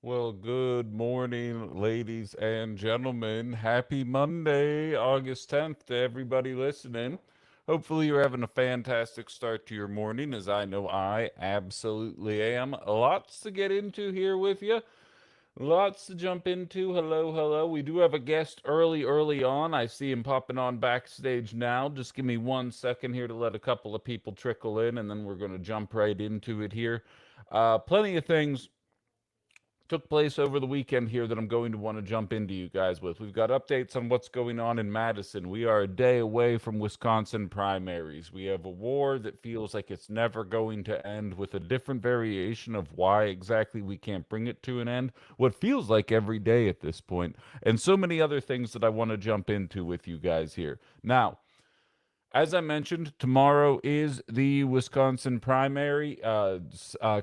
Well, good morning, ladies and gentlemen. Happy Monday, August 10th, to everybody listening. Hopefully, you're having a fantastic start to your morning, as I know I absolutely am. Lots to get into here with you. Lots to jump into. Hello, hello. We do have a guest early on. I see him popping on backstage now. Just give me 1 second here to let a couple of people trickle in, and then we're going to jump right into it here. Plenty of things took place over the weekend here that I'm going to want to jump into you guys with. We've got updates on what's going on in Madison. We are a day away from Wisconsin primaries. We have a war that feels like it's never going to end, with a different variation of why exactly we can't bring it to an end. What feels like every day at this point, and so many other things that I want to jump into with you guys here. Now, as I mentioned, tomorrow is the Wisconsin primary.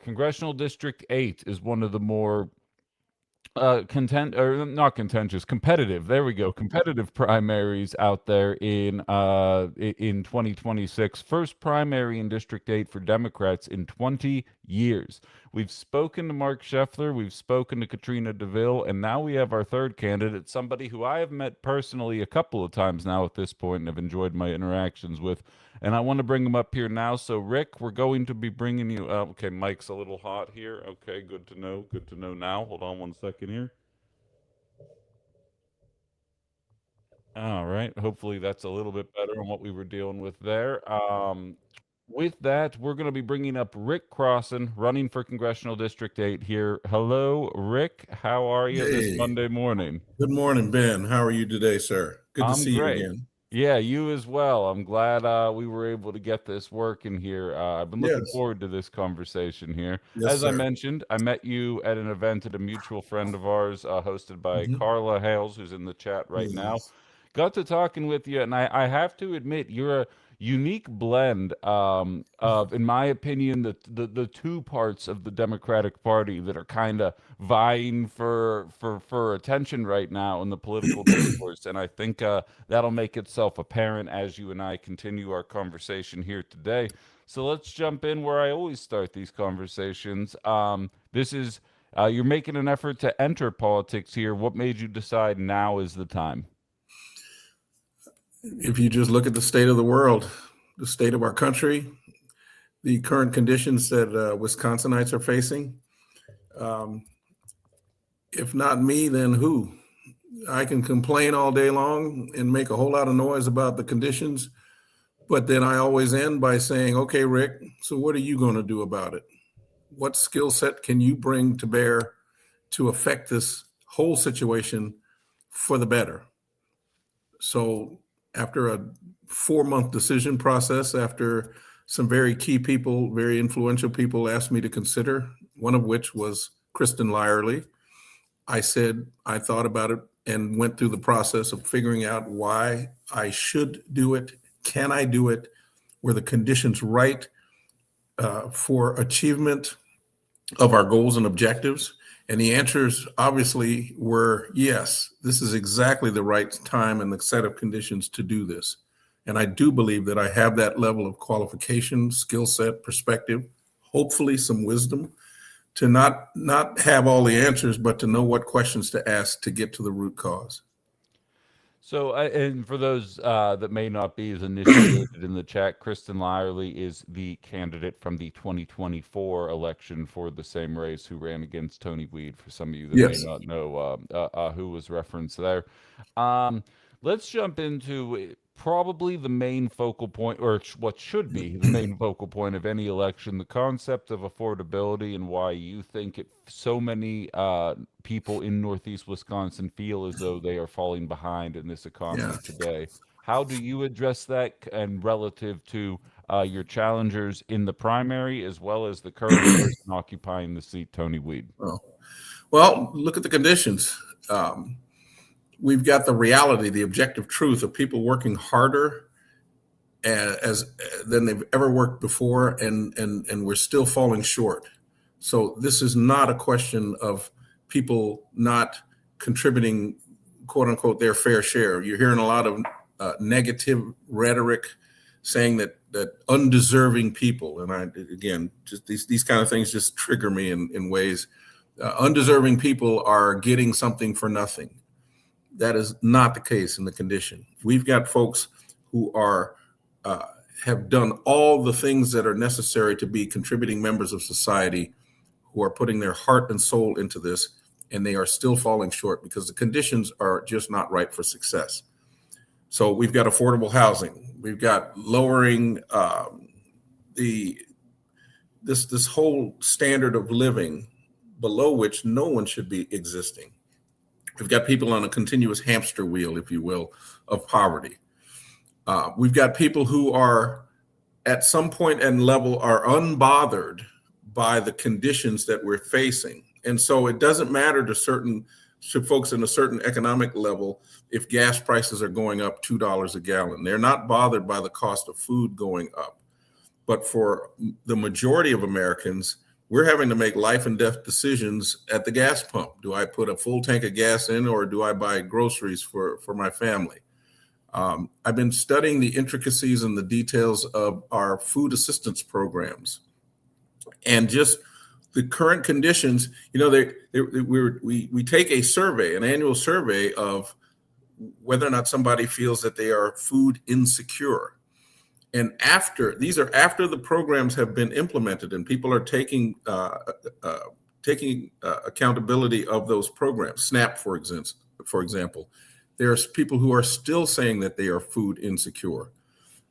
Congressional District 8 is one of the more content or not contentious, competitive. There we go. Competitive primaries out there in 2026. First primary in District 8 for Democrats in 20 years. We've spoken to Mark Scheffler, we've spoken to Katrina DeVille, and now we have our third candidate, somebody who I have met personally a couple of times now at this point and have enjoyed my interactions with. And I want to bring him up here now. So, Rick, we're going to be bringing you. Okay, Mike's a little hot here. Okay, good to know. Good to know now. Hold on 1 second here. All right. Hopefully, that's a little bit better on what we were dealing with there. With that, we're going to be bringing up Rick Crossan, running for Congressional District 8 here. Hello, Rick. How are you this Hey, Monday morning? good morning, Ben. How are you today, sir? Good to I'm see you great. again. Yeah, you as well. I'm glad we were able to get this working here. I've been looking Yes, forward to this conversation here. yes, As I sir. mentioned, I met you at an event at a mutual friend of ours, hosted by Hmm. Carla Hales, who's in the chat right now. Yes. Got to talking with you, and I have to admit, you're a unique blend of, in my opinion, the two parts of the Democratic Party that are kind of vying for attention right now in the political discourse. And I think that'll make itself apparent as you and I continue our conversation here today. So let's jump in where I always start these conversations. This is you're making an effort to enter politics here. What made you decide now is the time? If you just look at the state of the world, the state of our country, the current conditions that Wisconsinites are facing, um, if not me, then who? I can complain all day long and make a whole lot of noise about the conditions, but then I always end by saying, okay, Rick, so what are you going to do about it? What skill set can you bring to bear to affect this whole situation for the better? So, after a 4 month decision process, after some very key people, very influential people asked me to consider, one of which was Kristen Lyerly, I said, I thought about it and went through the process of figuring out why I should do it. Can I do it? Were the conditions right for achievement of our goals and objectives? And the answers obviously were yes, this is exactly the right time and the set of conditions to do this. And I do believe that I have that level of qualification, skill set, perspective, hopefully some wisdom to not have all the answers, but to know what questions to ask to get to the root cause. So, and for those that may not be as initiated in the chat, Kristen Lyerly is the candidate from the 2024 election for the same race who ran against Tony Weed. For some of you that may Yes. not know who was referenced there. Um, let's jump into probably the main focal point, or what should be the main focal point of any election, the concept of affordability and why you think so many people in Northeast Wisconsin feel as though they are falling behind in this Yeah. economy today. How do you address that, and relative to your challengers in the primary, as well as the current person occupying the seat, Tony Weed? Well, well, look at the conditions. Um, we've got the reality, the objective truth of people working harder as than they've ever worked before, and we're still falling short. So this is not a question of people not contributing, quote unquote, their fair share. You're hearing a lot of negative rhetoric saying that undeserving people, and I again, just these kind of things just trigger me in ways undeserving people are getting something for nothing. That is not the case in the condition. We've got folks who are have done all the things that are necessary to be contributing members of society, who are putting their heart and soul into this, and they are still falling short because the conditions are just not right for success. So we've got affordable housing. We've got lowering this whole standard of living below which no one should be existing. We've got people on a continuous hamster wheel, if you will, of poverty. We've got people who are at some point and level are unbothered by the conditions that we're facing. And so it doesn't matter to folks in a certain economic level if gas prices are going up $2 a gallon. They're not bothered by the cost of food going up. But for the majority of Americans, we're having to make life and death decisions at the gas pump. Do I put a full tank of gas in, or do I buy groceries for my family? I've been studying the intricacies and the details of our food assistance programs, and just the current conditions. You know, we take a survey, an annual survey of whether or not somebody feels that they are food insecure. And after the programs have been implemented and people are taking accountability of those programs. SNAP, for example, there's people who are still saying that they are food insecure.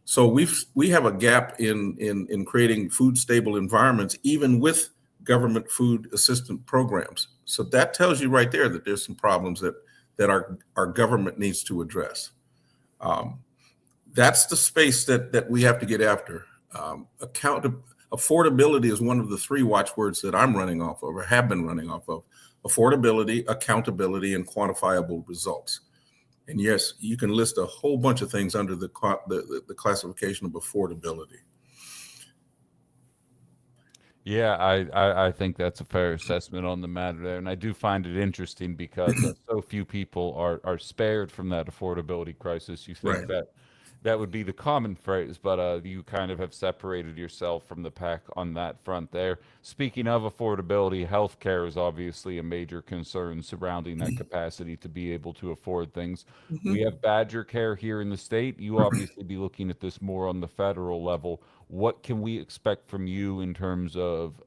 So we have a gap in creating food stable environments, even with government food assistance programs. So that tells you right there that there's some problems that our government needs to address. That's the space that we have to get after. Affordability is one of the three watchwords that I'm running off of, or have been running off of: affordability, accountability, and quantifiable results. And yes, you can list a whole bunch of things under the classification of affordability. Yeah, I think that's a fair assessment on the matter there. And I do find it interesting because so few people are spared from that affordability crisis. You think Right. that would be the common phrase, but you kind of have separated yourself from the pack on that front there. Speaking of affordability, healthcare is obviously a major concern surrounding that capacity to be able to afford things. We Mhm. have Badger Care here in the state. You obviously be looking at this more on the federal level. What can we expect from you in terms of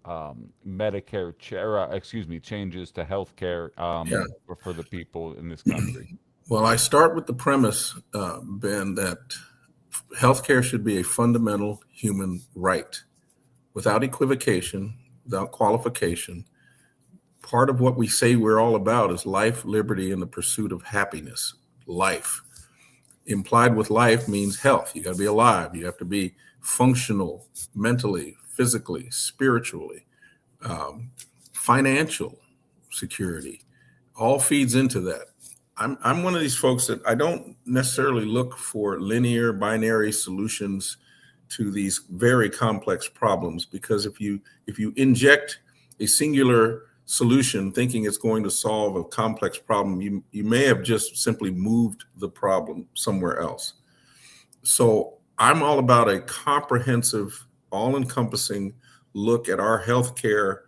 Medicare, changes to healthcare Yeah. for the people in this country? Well, I start with the premise, Ben, that healthcare should be a fundamental human right, without equivocation, without qualification. Part of what we say we're all about is life, liberty, and the pursuit of happiness. Life. Implied with life means health. You got to be alive. You have to be functional mentally, physically, spiritually, um, financial security. All feeds into that. I'm one of these folks that I don't necessarily look for linear binary solutions to these very complex problems, because if you inject a singular solution thinking it's going to solve a complex problem, you may have just simply moved the problem somewhere else. So I'm all about a comprehensive, all-encompassing look at our healthcare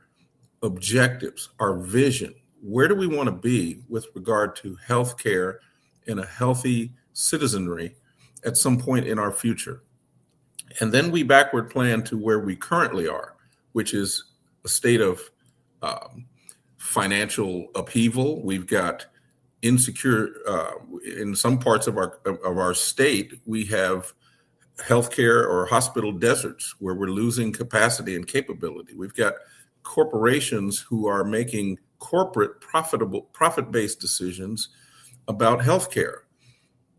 objectives, our vision. Where do we want to be with regard to healthcare and a healthy citizenry at some point in our future? And then we backward plan to where we currently are, which is a state of um, financial upheaval. We've got insecure in some parts of our state. We have healthcare or hospital deserts where we're losing capacity and capability. We've got corporations who are making corporate profit-based decisions about healthcare.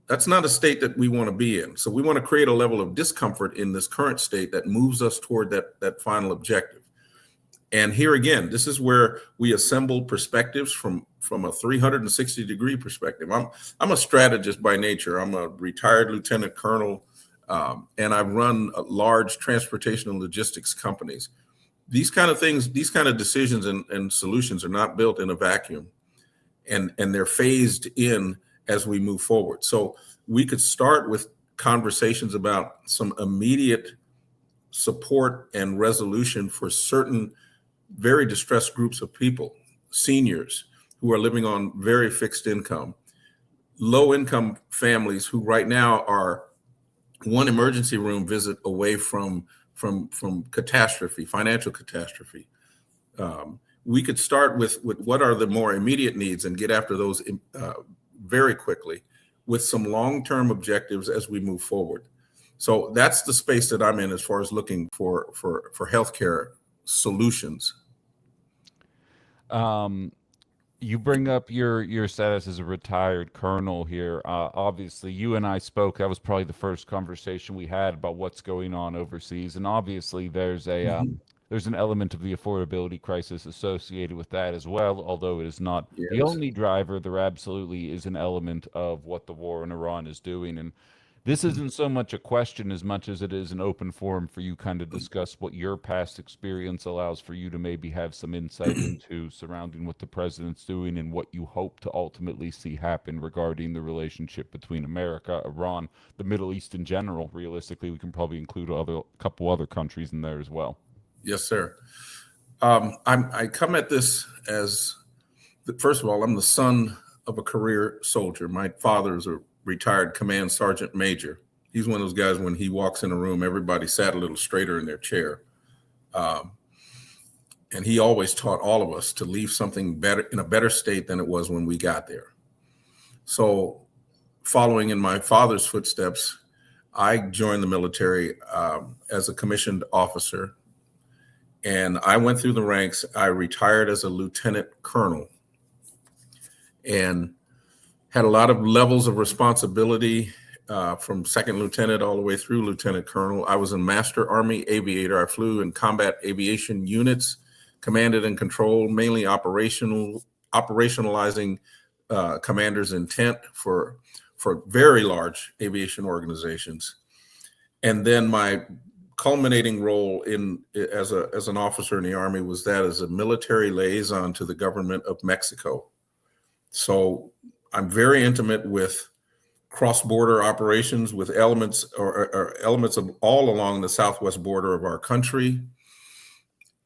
That's not a state that we want to be in. So we want to create a level of discomfort in this current state that moves us toward that final objective. And here again, this is where we assemble perspectives from a 360-degree perspective. I'm a strategist by nature. I'm a retired lieutenant colonel, and I've run large transportation and logistics companies. These kind of things, these kind of decisions and solutions are not built in a vacuum, and they're phased in as we move forward. So we could start with conversations about some immediate support and resolution for certain very distressed groups of people, seniors who are living on very fixed income, low income families who right now are one emergency room visit away from catastrophe, financial catastrophe. We could start with what are the more immediate needs and get after those very quickly with some long-term objectives as we move forward. So that's the space that I'm in as far as looking for healthcare solutions. You bring up your status as a retired colonel here. Obviously, you and I spoke. That was probably the first conversation we had about what's going on overseas, and obviously, there's an element of the affordability crisis associated with that as well. Although it is not the Yes. only driver, there absolutely is an element of what the war in Iran is doing, and this isn't so much a question as much as it is an open forum for you kind of discuss what your past experience allows for you to maybe have some insight into surrounding what the president's doing and what you hope to ultimately see happen regarding the relationship between America, Iran, the Middle East in general. Realistically, we can probably include a couple other countries in there as well. Yes, sir. I come at this as, first of all, I'm the son of a career soldier. My father's a retired command sergeant major. He's one of those guys, when he walks in a room, everybody sat a little straighter in their chair. And he always taught all of us to leave something better, in a better state than it was when we got there. So following in my father's footsteps, I joined the military as a commissioned officer. And I went through the ranks. I retired as a lieutenant colonel and had a lot of levels of responsibility from second lieutenant all the way through lieutenant colonel. I was a master Army aviator. I flew in combat aviation units, commanded and controlled, mainly operationalizing commander's intent for very large aviation organizations. And then my culminating role as an officer in the Army was that as a military liaison to the government of Mexico. So I'm very intimate with cross-border operations with elements or elements of all along the southwest border of our country.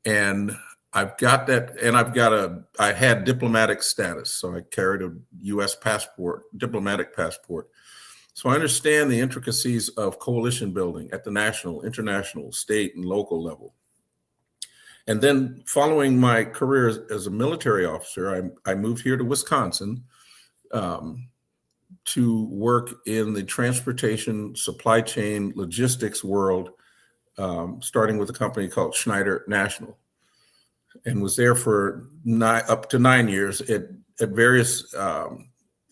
And I've got that, and I had diplomatic status. So I carried a US passport, diplomatic passport. So I understand the intricacies of coalition building at the national, international, state, and local level. And then following my career as a military officer, I moved here to Wisconsin to work in the transportation, supply chain, logistics world, starting with a company called Schneider National, and was there for up to 9 years at various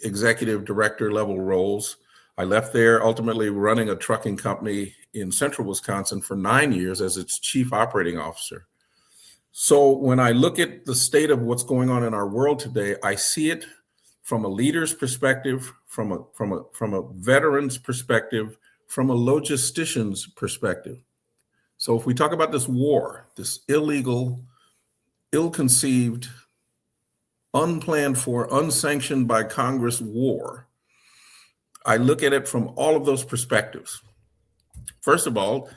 executive director level roles. I left there ultimately running a trucking company in central Wisconsin for 9 years as its chief operating officer. So when I look at the state of what's going on in our world today, I see it from a leader's perspective, from a veteran's perspective, from a logistician's perspective. So if we talk about this war, this illegal, ill-conceived, unplanned for, unsanctioned by Congress war, I look at it from all of those perspectives. First of all,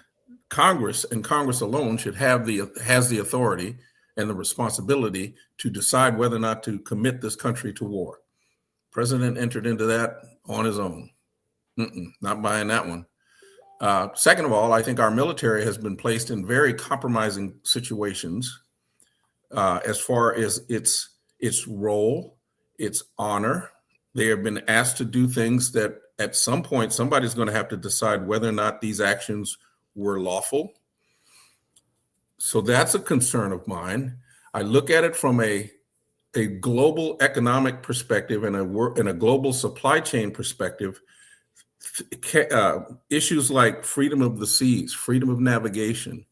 Congress and Congress alone has the authority and the responsibility to decide whether or not to commit this country to war. President entered into that on his own. Not buying that one. Second of all, I think our military has been placed in very compromising situations as far as its role, its honor. They have been asked to do things that at some point somebody's going to have to decide whether or not these actions were lawful. So that's a concern of mine. I look at it from a global economic perspective and a global supply chain perspective. Issues like freedom of the seas, freedom of navigation,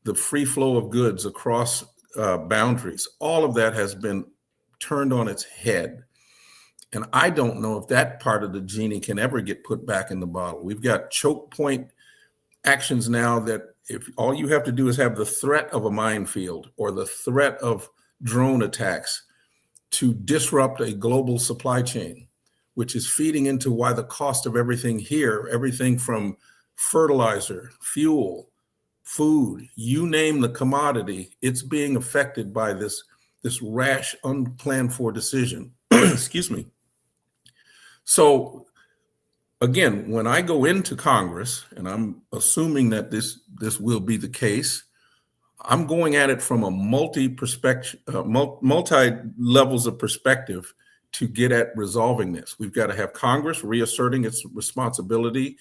the free flow of goods across boundaries, all of that has been turned on its head. And I don't know if that part of the genie can ever get put back in the bottle. We've got choke point actions now that if all you have to do is have the threat of a minefield or the threat of drone attacks to disrupt a global supply chain, which is feeding into why the cost of everything here, everything from fertilizer, fuel, food, you name the commodity, it's being affected by this this rash, unplanned for decision. Excuse me. So again, when I go into Congress, and I'm assuming that this will be the case, I'm going at it from a multi levels of perspective to get at resolving this. We've got to have Congress reasserting its responsibility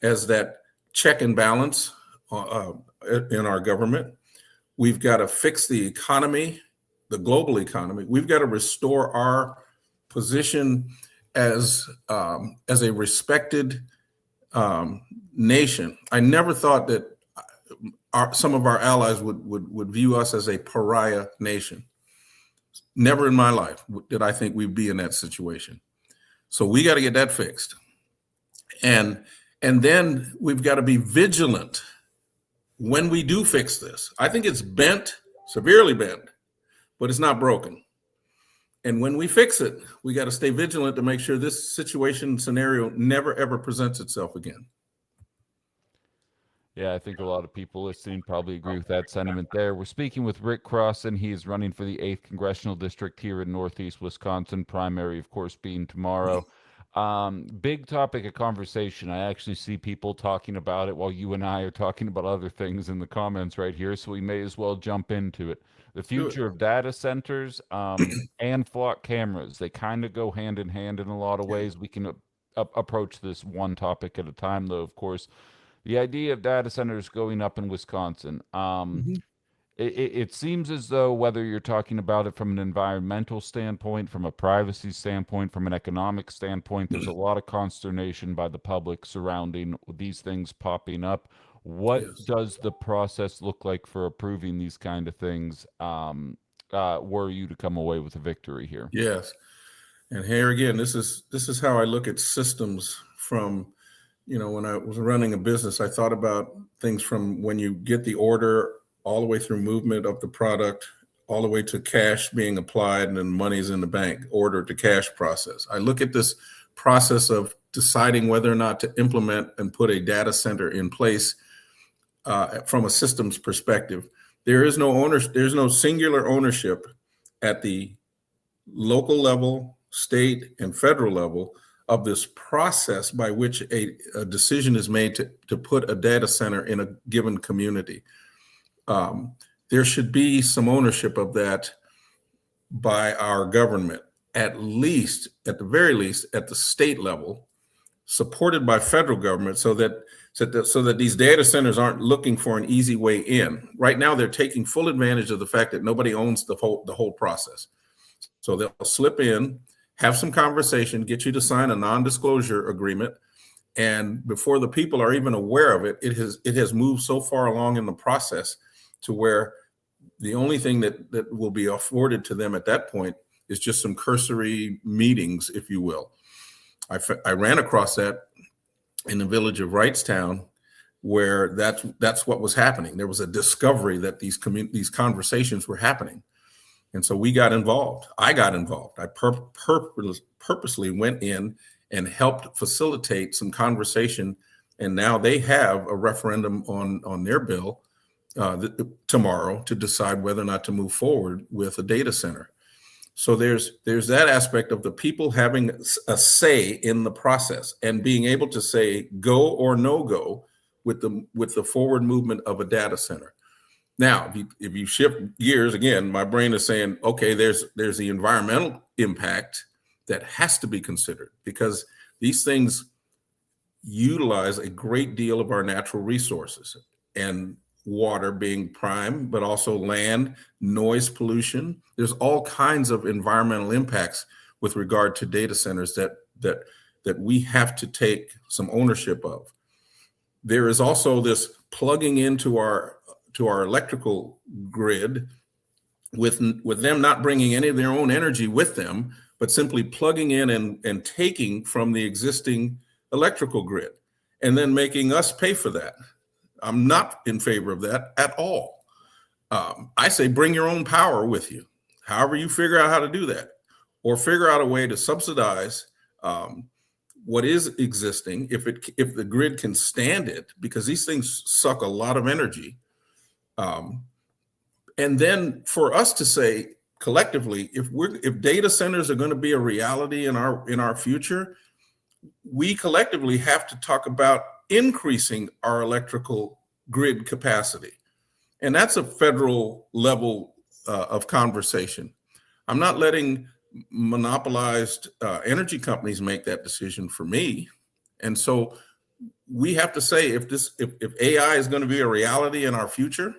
as that check and balance in our government. We've got to fix the economy, the global economy. We've got to restore our position as a respected nation. I never thought that some of our allies would view us as a pariah nation. Never in my life did I think we'd be in that situation. So we got to get that fixed. And then we've got to be vigilant when we do fix this. I think it's bent, severely bent, but it's not broken. And when we fix it, we got to stay vigilant to make sure this scenario never, ever presents itself again. Yeah, I think a lot of people listening probably agree with that sentiment there. We're speaking with Rick Crossan. He is running for the 8th Congressional District here in Northeast Wisconsin, primary, of course, being tomorrow. Big topic of conversation. I actually see people talking about it while you and I are talking about other things in the comments right here, so we may as well jump into it. The future of data centers and flock cameras, they kind of go hand in hand in a lot of ways. We can approach this one topic at a time, though, of course. The idea of data centers going up in Wisconsin, it seems as though whether you're talking about it from an environmental standpoint, from a privacy standpoint, from an economic standpoint, there's a lot of consternation by the public surrounding these things popping up. What does the process look like for approving these kind of things were you to come away with a victory here? Yes. And here again, this is how I look at systems from, when I was running a business, I thought about things from when you get the order all the way through movement of the product, all the way to cash being applied and then money's in the bank, order to cash process. I look at this process of deciding whether or not to implement and put a data center in place from a systems perspective. There's no singular ownership at the local level, state, and federal level of this process by which a decision is made to put a data center in a given community. There should be some ownership of that by our government, at the very least, at the state level, supported by federal government, so that these data centers aren't looking for an easy way in. Right now, they're taking full advantage of the fact that nobody owns the whole process. So they'll slip in, have some conversation, get you to sign a non-disclosure agreement, and before the people are even aware of it, it has moved so far along in the process to where the only thing that will be afforded to them at that point is just some cursory meetings, if you will. I ran across that in the village of Wrightstown, where that's what was happening. There was a discovery that these conversations were happening. And so we got involved. I got involved. I purposely went in and helped facilitate some conversation. And now they have a referendum on their bill tomorrow to decide whether or not to move forward with a data center. So there's that aspect of the people having a say in the process and being able to say go or no go with the forward movement of a data center. Now, if you shift gears again, my brain is saying, okay, there's the environmental impact that has to be considered, because these things utilize a great deal of our natural resources, and water being prime, but also land, noise pollution. There's all kinds of environmental impacts with regard to data centers that we have to take some ownership of. There is also this plugging into our electrical grid with them not bringing any of their own energy with them, but simply plugging in and taking from the existing electrical grid and then making us pay for that. I'm not in favor of that at all. I say bring your own power with you, however you figure out how to do that, or figure out a way to subsidize what is existing if the grid can stand it, because these things suck a lot of energy. And then for us to say, collectively, if data centers are going to be a reality in our future, we collectively have to talk about increasing our electrical grid capacity. And that's a federal level of conversation. I'm not letting monopolized energy companies make that decision for me. And so we have to say if AI is going to be a reality in our future,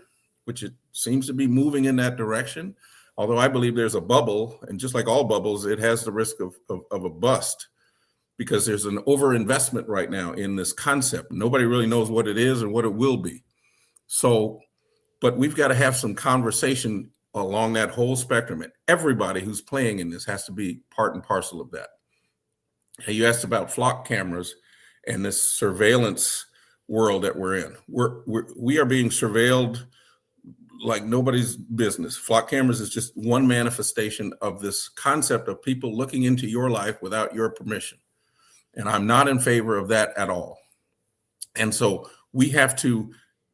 which it seems to be moving in that direction, although I believe there's a bubble, and just like all bubbles, it has the risk of a bust because there's an overinvestment right now in this concept. Nobody really knows what it is and what it will be. So, but we've got to have some conversation along that whole spectrum. And everybody who's playing in this has to be part and parcel of that. Hey, you asked about flock cameras and this surveillance world that we're in. We are being surveilled like nobody's business. Flock cameras is just one manifestation of this concept of people looking into your life without your permission. And I'm not in favor of that at all. And so we have to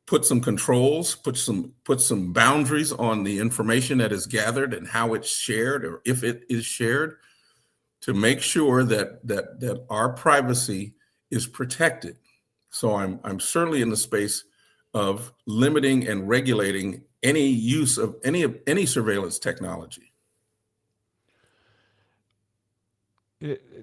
put some controls, put some boundaries on the information that is gathered and how it's shared, or if it is shared, to make sure that our privacy is protected. So I'm certainly in the space of limiting and regulating any use of any surveillance technology.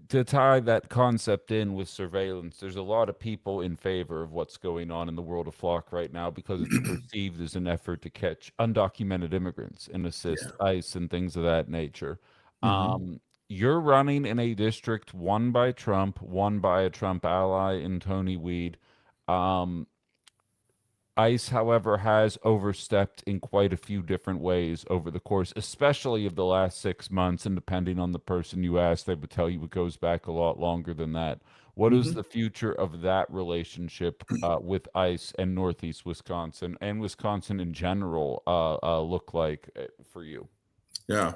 To tie that concept in with surveillance, there's a lot of people in favor of what's going on in the world of flock right now because it's perceived as an effort to catch undocumented immigrants and assist Yeah. ICE and things of that nature. Mm-hmm. You're running in a district won by Trump, won by a Trump ally in Tony Weed. Um, ICE, however, has overstepped in quite a few different ways over the course, especially of the last 6 months. And depending on the person you ask, they would tell you it goes back a lot longer than that. What is Mm-hmm. the future of that relationship with ICE and Northeast Wisconsin and Wisconsin in general look like for you? Yeah.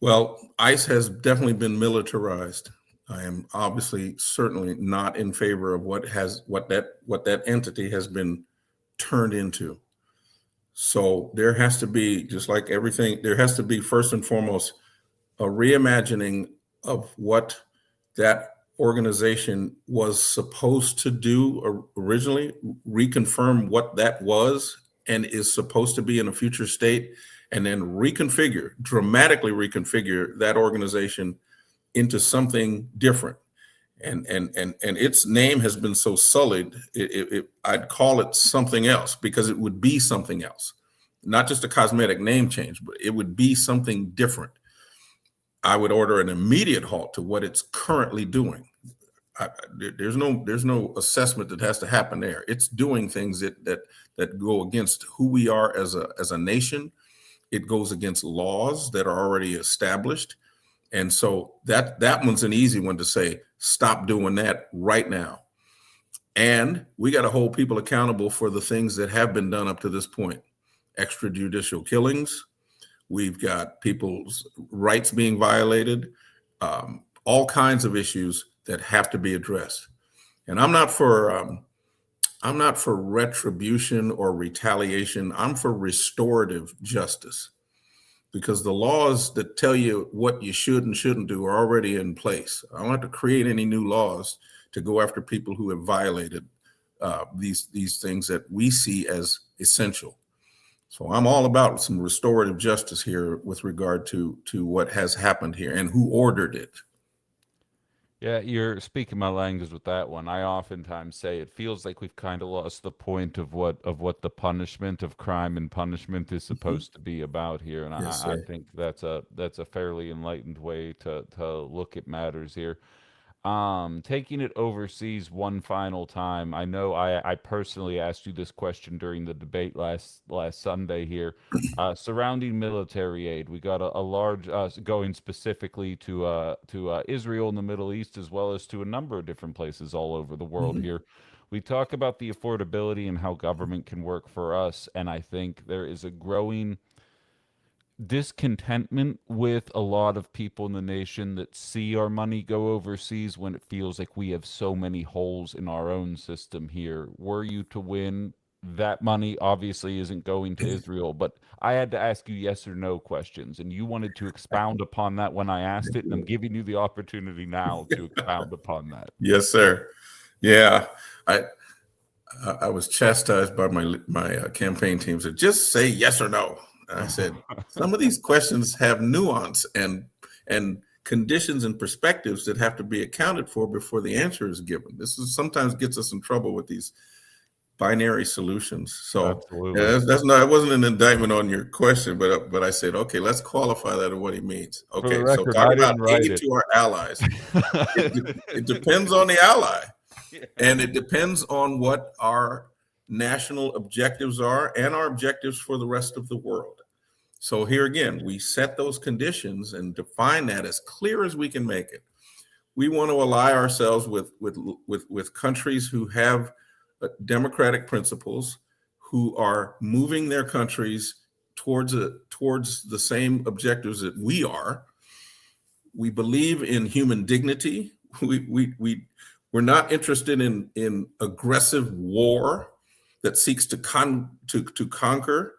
Well, ICE has definitely been militarized. I am obviously certainly not in favor of what that entity has been turned into. So there has to be, just like everything, there has to be first and foremost a reimagining of what that organization was supposed to do originally, reconfirm what that was and is supposed to be in a future state, and then dramatically reconfigure that organization into something different. And its name has been so sullied, I'd call it something else because it would be something else, not just a cosmetic name change, but it would be something different. I would order an immediate halt to what it's currently doing. There's no assessment that has to happen there. It's doing things that go against who we are as a nation. It goes against laws that are already established. And so that one's an easy one to say, stop doing that right now. And we got to hold people accountable for the things that have been done up to this point. Extrajudicial killings. We've got people's rights being violated, all kinds of issues that have to be addressed. And I'm not for retribution or retaliation. I'm for restorative justice, because the laws that tell you what you should and shouldn't do are already in place. I don't have to create any new laws to go after people who have violated these things that we see as essential. So I'm all about some restorative justice here with regard to what has happened here and who ordered it. Yeah, you're speaking my language with that one. I oftentimes say it feels like we've kind of lost the point of what the punishment of crime and punishment is Mhm. supposed to be about here, and Yes, I sir. think that's a fairly enlightened way to look at matters here. Taking it overseas one final time. I know I personally asked you this question during the debate last Sunday here, surrounding military aid. We got a large going specifically to Israel and the Middle East, as well as to a number of different places all over the world Mhm. here. We talk about the affordability and how government can work for us, and I think there is a growing discontentment with a lot of people in the nation that see our money go overseas when it feels like we have so many holes in our own system here. Were you to win, that money obviously isn't going to Israel. But I had to ask you yes or no questions, and you wanted to expound upon that when I asked it, and I'm giving you the opportunity now to expound upon that. Yes, sir. Yeah, I I was chastised by my campaign team. Said, just say yes or no. And I said, some of these questions have nuance and conditions and perspectives that have to be accounted for before the answer is given. This is sometimes gets us in trouble with these binary solutions. So Absolutely. yeah, that's not. It wasn't an indictment on your question, but I said, okay, let's qualify that and what he means. For the Okay, so record, talk I about didn't write aid it. to our allies. It depends on the ally. Yeah. And it depends on what our national objectives are and our objectives for the rest of the world. So here again, we set those conditions and define that as clear as we can make it. We want to ally ourselves with countries who have democratic principles, who are moving their countries towards the same objectives that we are. We believe in human dignity. We're not interested in aggressive war that seeks to conquer.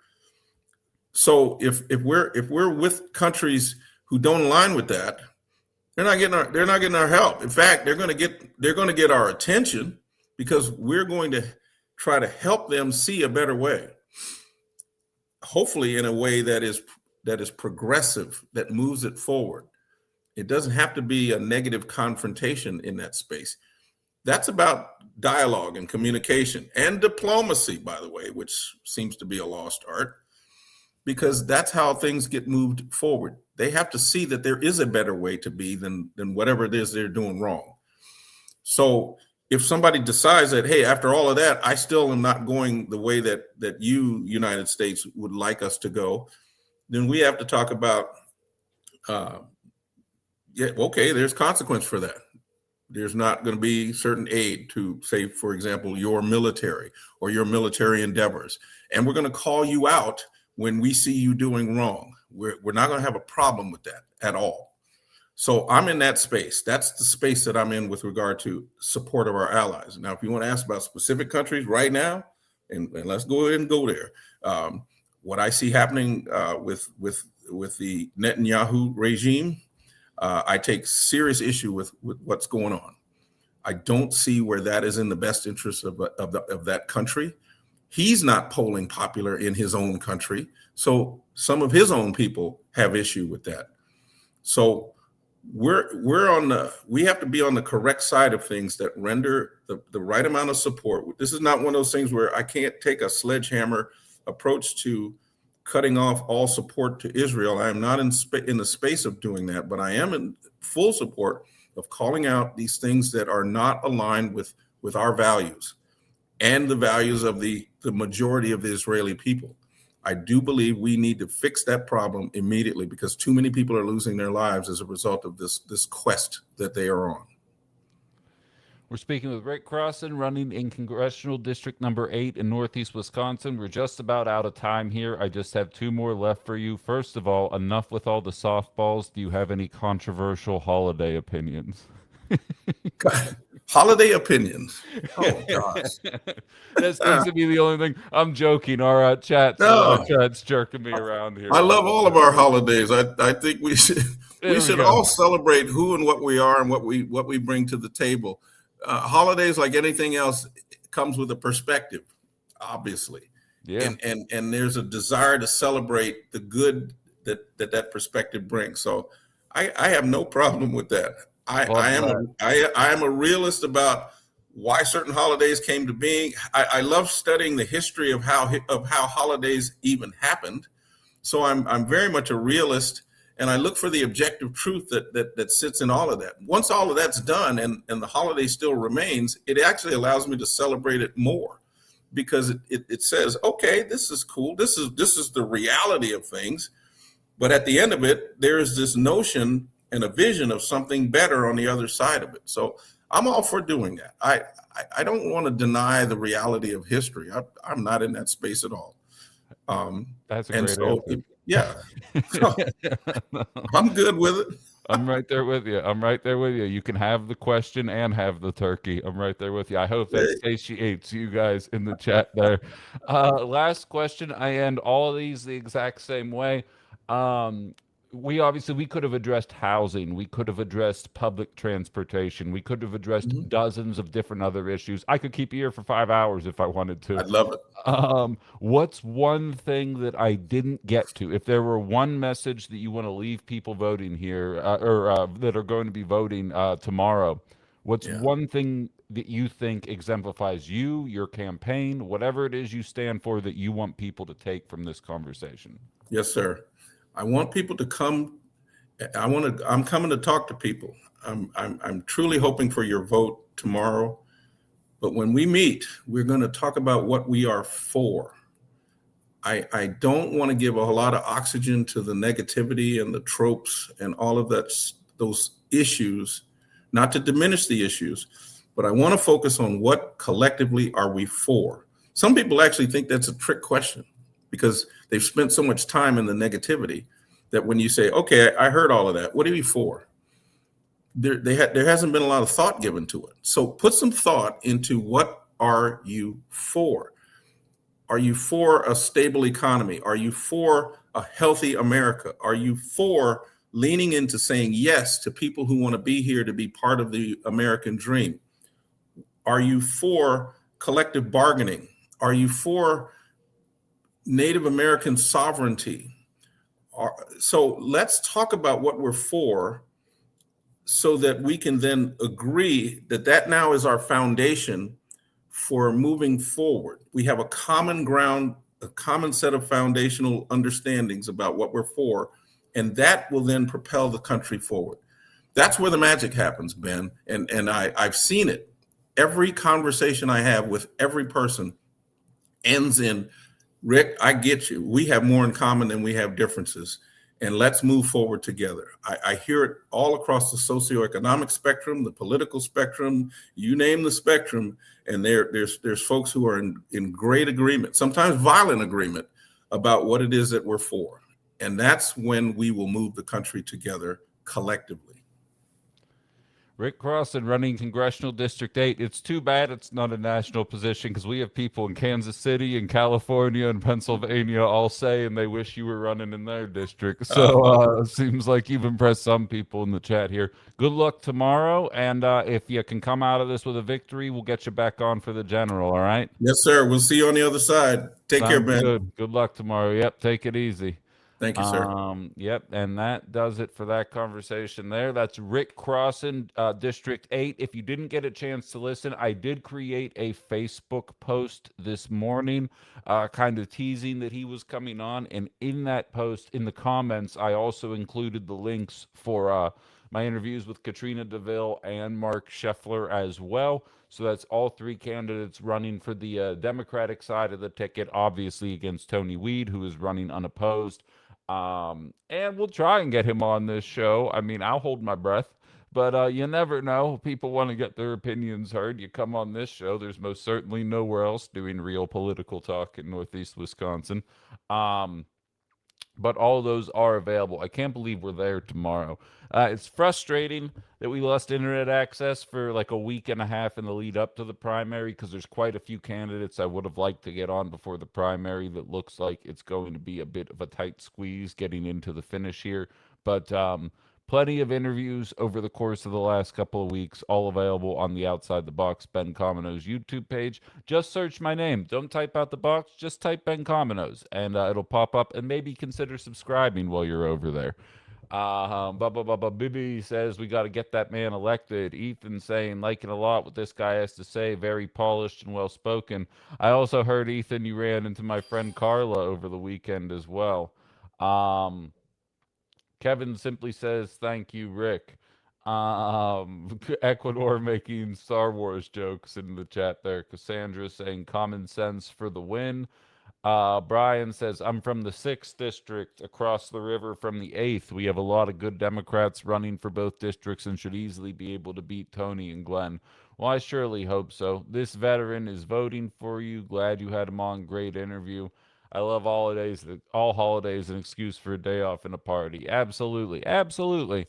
So if we're with countries who don't align with that, they're not getting our help. In fact, they're going to get our attention because we're going to try to help them see a better way. Hopefully in a way that is progressive, that moves it forward. It doesn't have to be a negative confrontation in that space. That's about dialogue and communication and diplomacy, by the way, which seems to be a lost art, because that's how things get moved forward. They have to see that there is a better way to be than whatever it is they're doing wrong. So if somebody decides that, hey, after all of that, I still am not going the way that you, United States, would like us to go, then we have to talk about, yeah, okay, there's consequence for that. There's not going to be certain aid to, say, for example, your military or your military endeavors. And we're going to call you out when we see you doing wrong. We're not going to have a problem with that at all. So I'm in that space. That's the space that I'm in with regard to support of our allies. Now, if you want to ask about specific countries right now, and let's go ahead and go there. What I see happening with the Netanyahu regime, I take serious issue with what's going on. I don't see where that is in the best interest of that country. He's not polling popular in his own country, so some of his own people have issue with that. So we have to be on the correct side of things that render the right amount of support. This is not one of those things where I can't take a sledgehammer approach to cutting off all support to Israel. I am not in the space of doing that, but I am in full support of calling out these things that are not aligned with our values and the values of the majority of the Israeli people. I do believe we need to fix that problem immediately because too many people are losing their lives as a result of this quest that they are on. We're speaking with Rick Crossan, running in Congressional District number 8 in Northeast Wisconsin. We're just about out of time here. I just have 2 more left for you. First of all, enough with all the softballs. Do you have any controversial holiday opinions? Holiday opinions. Oh gosh. That seems to be the only thing. I'm joking. All right, chat's jerking me around here. I love all of our holidays. I think we should all celebrate who and what we are and what we bring to the table. Holidays, like anything else, comes with a perspective, obviously. Yeah. And there's a desire to celebrate the good that perspective brings. So I have no problem with that. I am a realist about why certain holidays came to being. I love studying the history of how holidays even happened. So I'm very much a realist, and I look for the objective truth that sits in all of that. Once all of that's done and the holiday still remains, it actually allows me to celebrate it more because it says, okay, this is cool. This is the reality of things. But at the end of it, there's this notion and a vision of something better on the other side of it. So I'm all for doing that. I don't want to deny the reality of history. I'm not in that space at all. That's a great answer. Yeah, so, I'm good with it. I'm right there with you. I'm right there with you. You can have the question and have the turkey. I'm right there with you. I hope that satiates you guys in the chat there. Last question. I end all of these the exact same way. Um, we could have addressed housing. We could have addressed public transportation. We could have addressed Mhm. dozens of different other issues. I could keep you here for 5 hours if I wanted to. I'd love it. What's one thing that I didn't get to? If there were one message that you want to leave people voting here, or that are going to be voting tomorrow, what's Yeah. one thing that you think exemplifies you, your campaign, whatever it is you stand for, that you want people to take from this conversation? Yes, sir. I want people to come. I'm coming to talk to people. I'm truly hoping for your vote tomorrow. But when we meet, we're going to talk about what we are for. I don't want to give a lot of oxygen to the negativity and the tropes and all of that, those issues, not to diminish the issues, but I want to focus on what collectively are we for. Some people actually think that's a trick question because they've spent so much time in the negativity that when you say, okay, I heard all of that, what are you for? There hasn't been a lot of thought given to it. So put some thought into what are you for? Are you for a stable economy? Are you for a healthy America? Are you for leaning into saying yes to people who want to be here to be part of the American dream? Are you for collective bargaining? Are you for Native American sovereignty? So let's talk about what we're for so that we can then agree that that now is our foundation for moving forward. We have a common ground, a common set of foundational understandings about what we're for, and that will then propel the country forward. That's where the magic happens, Ben. And I've seen it. Every conversation I have with every person ends in, Rick, I get you. We have more in common than we have differences. And let's move forward together. I hear it all across the socioeconomic spectrum, the political spectrum, you name the spectrum. And there's folks who are in great agreement, sometimes violent agreement, about what it is that we're for. And that's when we will move the country together collectively. Rick Crossan running Congressional District 8. It's too bad it's not a national position because we have people in Kansas City and California and Pennsylvania all saying they wish you were running in their district. So seems like you've impressed some people in the chat here. Good luck tomorrow. And if you can come out of this with a victory, we'll get you back on for the general. All right. Yes, sir. We'll see you on the other side. Take care, Sounds Ben. good. Good luck tomorrow. Yep. Take it easy. Thank you, sir. Yep, and that does it for that conversation there. That's Rick Crossan, District 8. If you didn't get a chance to listen, I did create a Facebook post this morning, kind of teasing that he was coming on. And in that post, in the comments, I also included the links for my interviews with Katrina DeVille and Mark Scheffler as well. So that's all three candidates running for the Democratic side of the ticket, obviously against Tony Weed, who is running unopposed. And we'll try and get him on this show. I mean, I'll hold my breath, but you never know. People want to get their opinions heard. You come on this show. There's most certainly nowhere else doing real political talk in Northeast Wisconsin. Um, but all those are available. I can't believe we're there tomorrow. It's frustrating that we lost internet access for like a week and a half in the lead up to the primary because there's quite a few candidates I would have liked to get on before the primary that looks like it's going to be a bit of a tight squeeze getting into the finish here. But plenty of interviews over the course of the last couple of weeks, all available on the Outside the Box Ben Cominos YouTube page. Just search my name. Don't type out the box, just type Ben Cominos, and it'll pop up. And maybe consider subscribing while you're over there. Bibi says we got to get that man elected. Ethan saying liking a lot what this guy has to say, very polished and well spoken. I also heard Ethan you ran into my friend Carla over the weekend as well. Kevin simply says, "Thank you, Rick." Ecuador making Star Wars jokes in the chat there. Cassandra saying, "Common sense for the win." Brian says, "I'm from the 6th district across the river from the 8th. We have a lot of good Democrats running for both districts and should easily be able to beat Tony and Glenn." Well, I surely hope so. This veteran is voting for you. Glad you had him on. Great interview. I love holidays. All holidays an excuse for a day off and a party. Absolutely. Absolutely.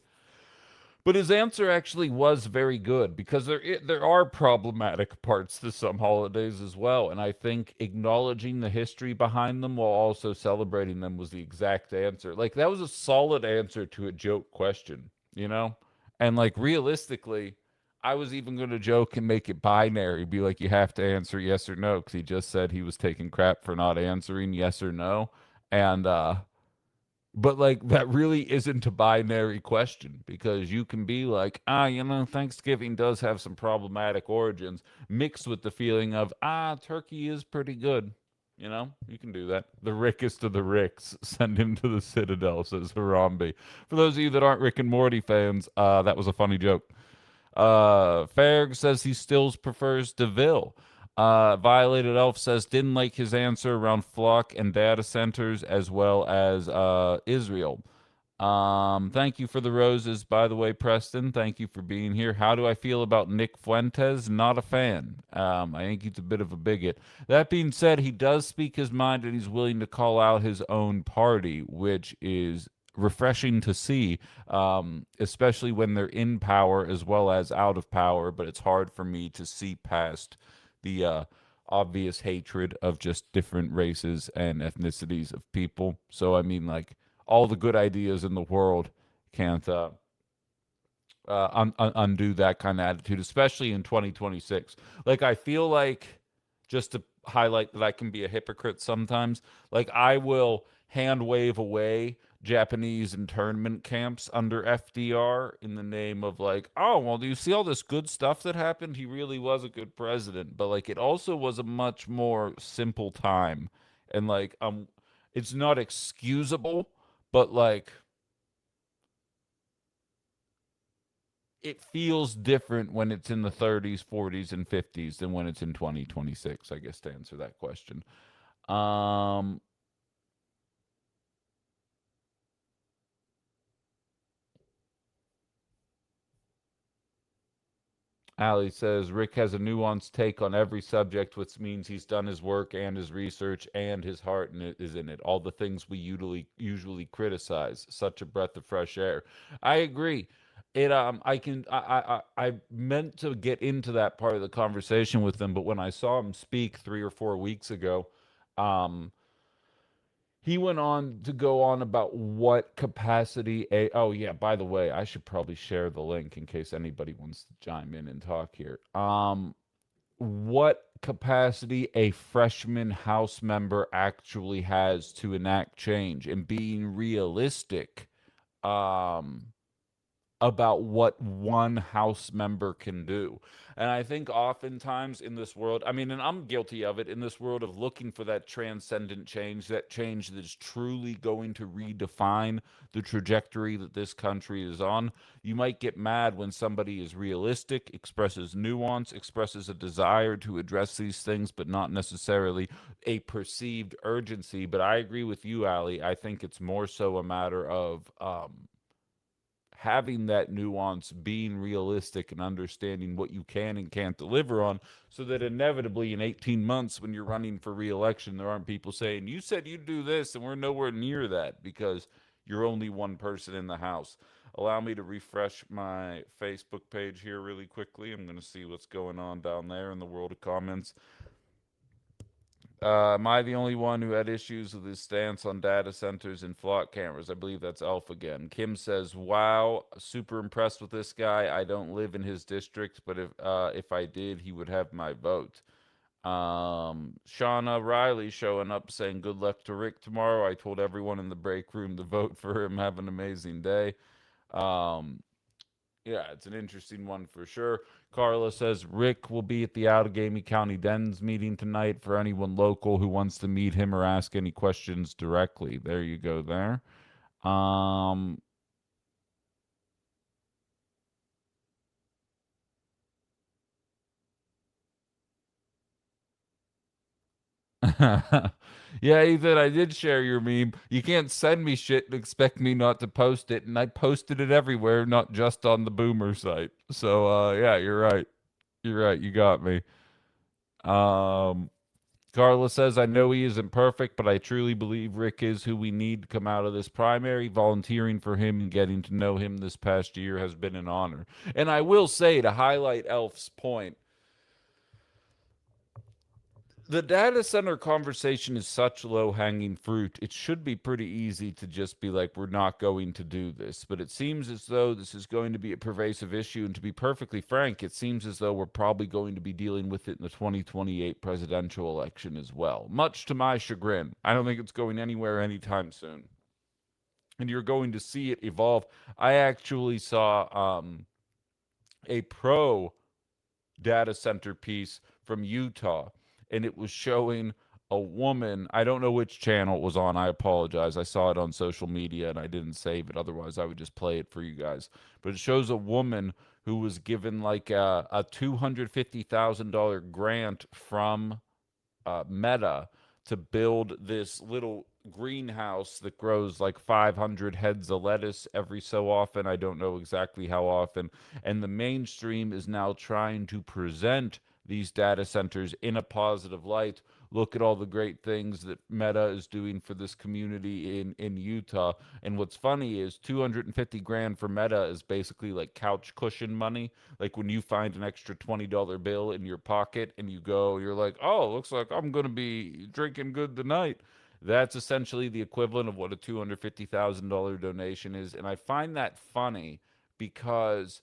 But his answer actually was very good because there are problematic parts to some holidays as well, and I think acknowledging the history behind them while also celebrating them was the exact answer. Like that was a solid answer to a joke question, you know? And like realistically, I was even going to joke and make it binary, be like you have to answer yes or no cuz he just said he was taking crap for not answering yes or no. And but like that really isn't a binary question because you can be like, Thanksgiving does have some problematic origins mixed with the feeling of, turkey is pretty good. You can do that. The rickest of the Ricks, send him to the Citadel, says Harambe. For those of you that aren't Rick and Morty fans, that was a funny joke. Ferg says he still prefers DeVille. Violated Elf says didn't like his answer around flock and data centers as well as Israel. Thank you for the roses, by the way, Preston. Thank you for being here. How do I feel about Nick Fuentes? Not a fan. I think he's a bit of a bigot. That being said, he does speak his mind and he's willing to call out his own party, which is refreshing to see, especially when they're in power as well as out of power. But it's hard for me to see past the obvious hatred of just different races and ethnicities of people. So, I mean, like, all the good ideas in the world can't undo that kind of attitude, especially in 2026. Like, I feel like, just to highlight that I can be a hypocrite sometimes, like, I will hand wave away Japanese internment camps under FDR in the name of, like, oh, well, do you see all this good stuff that happened? He really was a good president. But, like, it also was a much more simple time. And, like, it's not excusable, but, like, it feels different when it's in the 30s, 40s, and 50s than when it's in 2026, I guess, to answer that question. Um, Ali says Rick has a nuanced take on every subject, which means he's done his work and his research and his heart is in it. All the things we usually criticize. Such a breath of fresh air. I agree. I meant to get into that part of the conversation with him, but when I saw him speak 3 or 4 weeks ago, um, he went on to go on about what capacity a. Oh yeah, by the way, I should probably share the link in case anybody wants to chime in and talk here. What capacity a freshman House member actually has to enact change and being realistic. Um, about what one house member can do. And I think oftentimes in this world, I mean, and I'm guilty of it, in this world of looking for that transcendent change, that change that is truly going to redefine the trajectory that this country is on, you might get mad when somebody is realistic, expresses nuance, expresses a desire to address these things, but not necessarily a perceived urgency. But I agree with you, Ali. I think it's more so a matter of having that nuance, being realistic, and understanding what you can and can't deliver on, so that inevitably in 18 months, when you're running for reelection, there aren't people saying, you said you'd do this, and we're nowhere near that because you're only one person in the House. Allow me to refresh my Facebook page here really quickly. I'm going to see what's going on down there in the world of comments. Am I the only one who had issues with his stance on data centers and flock cameras? I believe that's Elf again. Kim says, "Wow, super impressed with this guy. I don't live in his district, but if I did, he would have my vote." Shauna Riley showing up saying, "Good luck to Rick tomorrow. I told everyone in the break room to vote for him. Have an amazing day." Um, yeah, it's an interesting one for sure. Carla says Rick will be at the Allegheny County Dens meeting tonight for anyone local who wants to meet him or ask any questions directly. There you go there. Um Yeah, Ethan, I did share your meme. You can't send me shit and expect me not to post it, and I posted it everywhere, not just on the Boomer site. So yeah, you're right. You're right. You got me. Um Carla says, I know he isn't perfect, but I truly believe Rick is who we need to come out of this primary. Volunteering for him and getting to know him this past year has been an honor. And I will say, to highlight Elf's point, the data center conversation is such low hanging fruit. It should be pretty easy to just be like, we're not going to do this. But it seems as though this is going to be a pervasive issue. And to be perfectly frank, it seems as though we're probably going to be dealing with it in the 2028 presidential election as well. Much to my chagrin, I don't think it's going anywhere anytime soon. And you're going to see it evolve. I actually saw a pro data center piece from Utah, and it was showing a woman. I don't know which channel it was on. I apologize. I saw it on social media and I didn't save it. Otherwise, I would just play it for you guys. But it shows a woman who was given like a $250,000 grant from Meta to build this little greenhouse that grows like 500 heads of lettuce every so often. I don't know exactly how often. And the mainstream is now trying to present these data centers in a positive light. Look at all the great things that Meta is doing for this community in Utah. And what's funny is 250 grand for Meta is basically like couch cushion money. Like when you find an extra $20 bill in your pocket and you go, you're like, oh, looks like I'm going to be drinking good tonight. That's essentially the equivalent of what a $250,000 donation is. And I find that funny because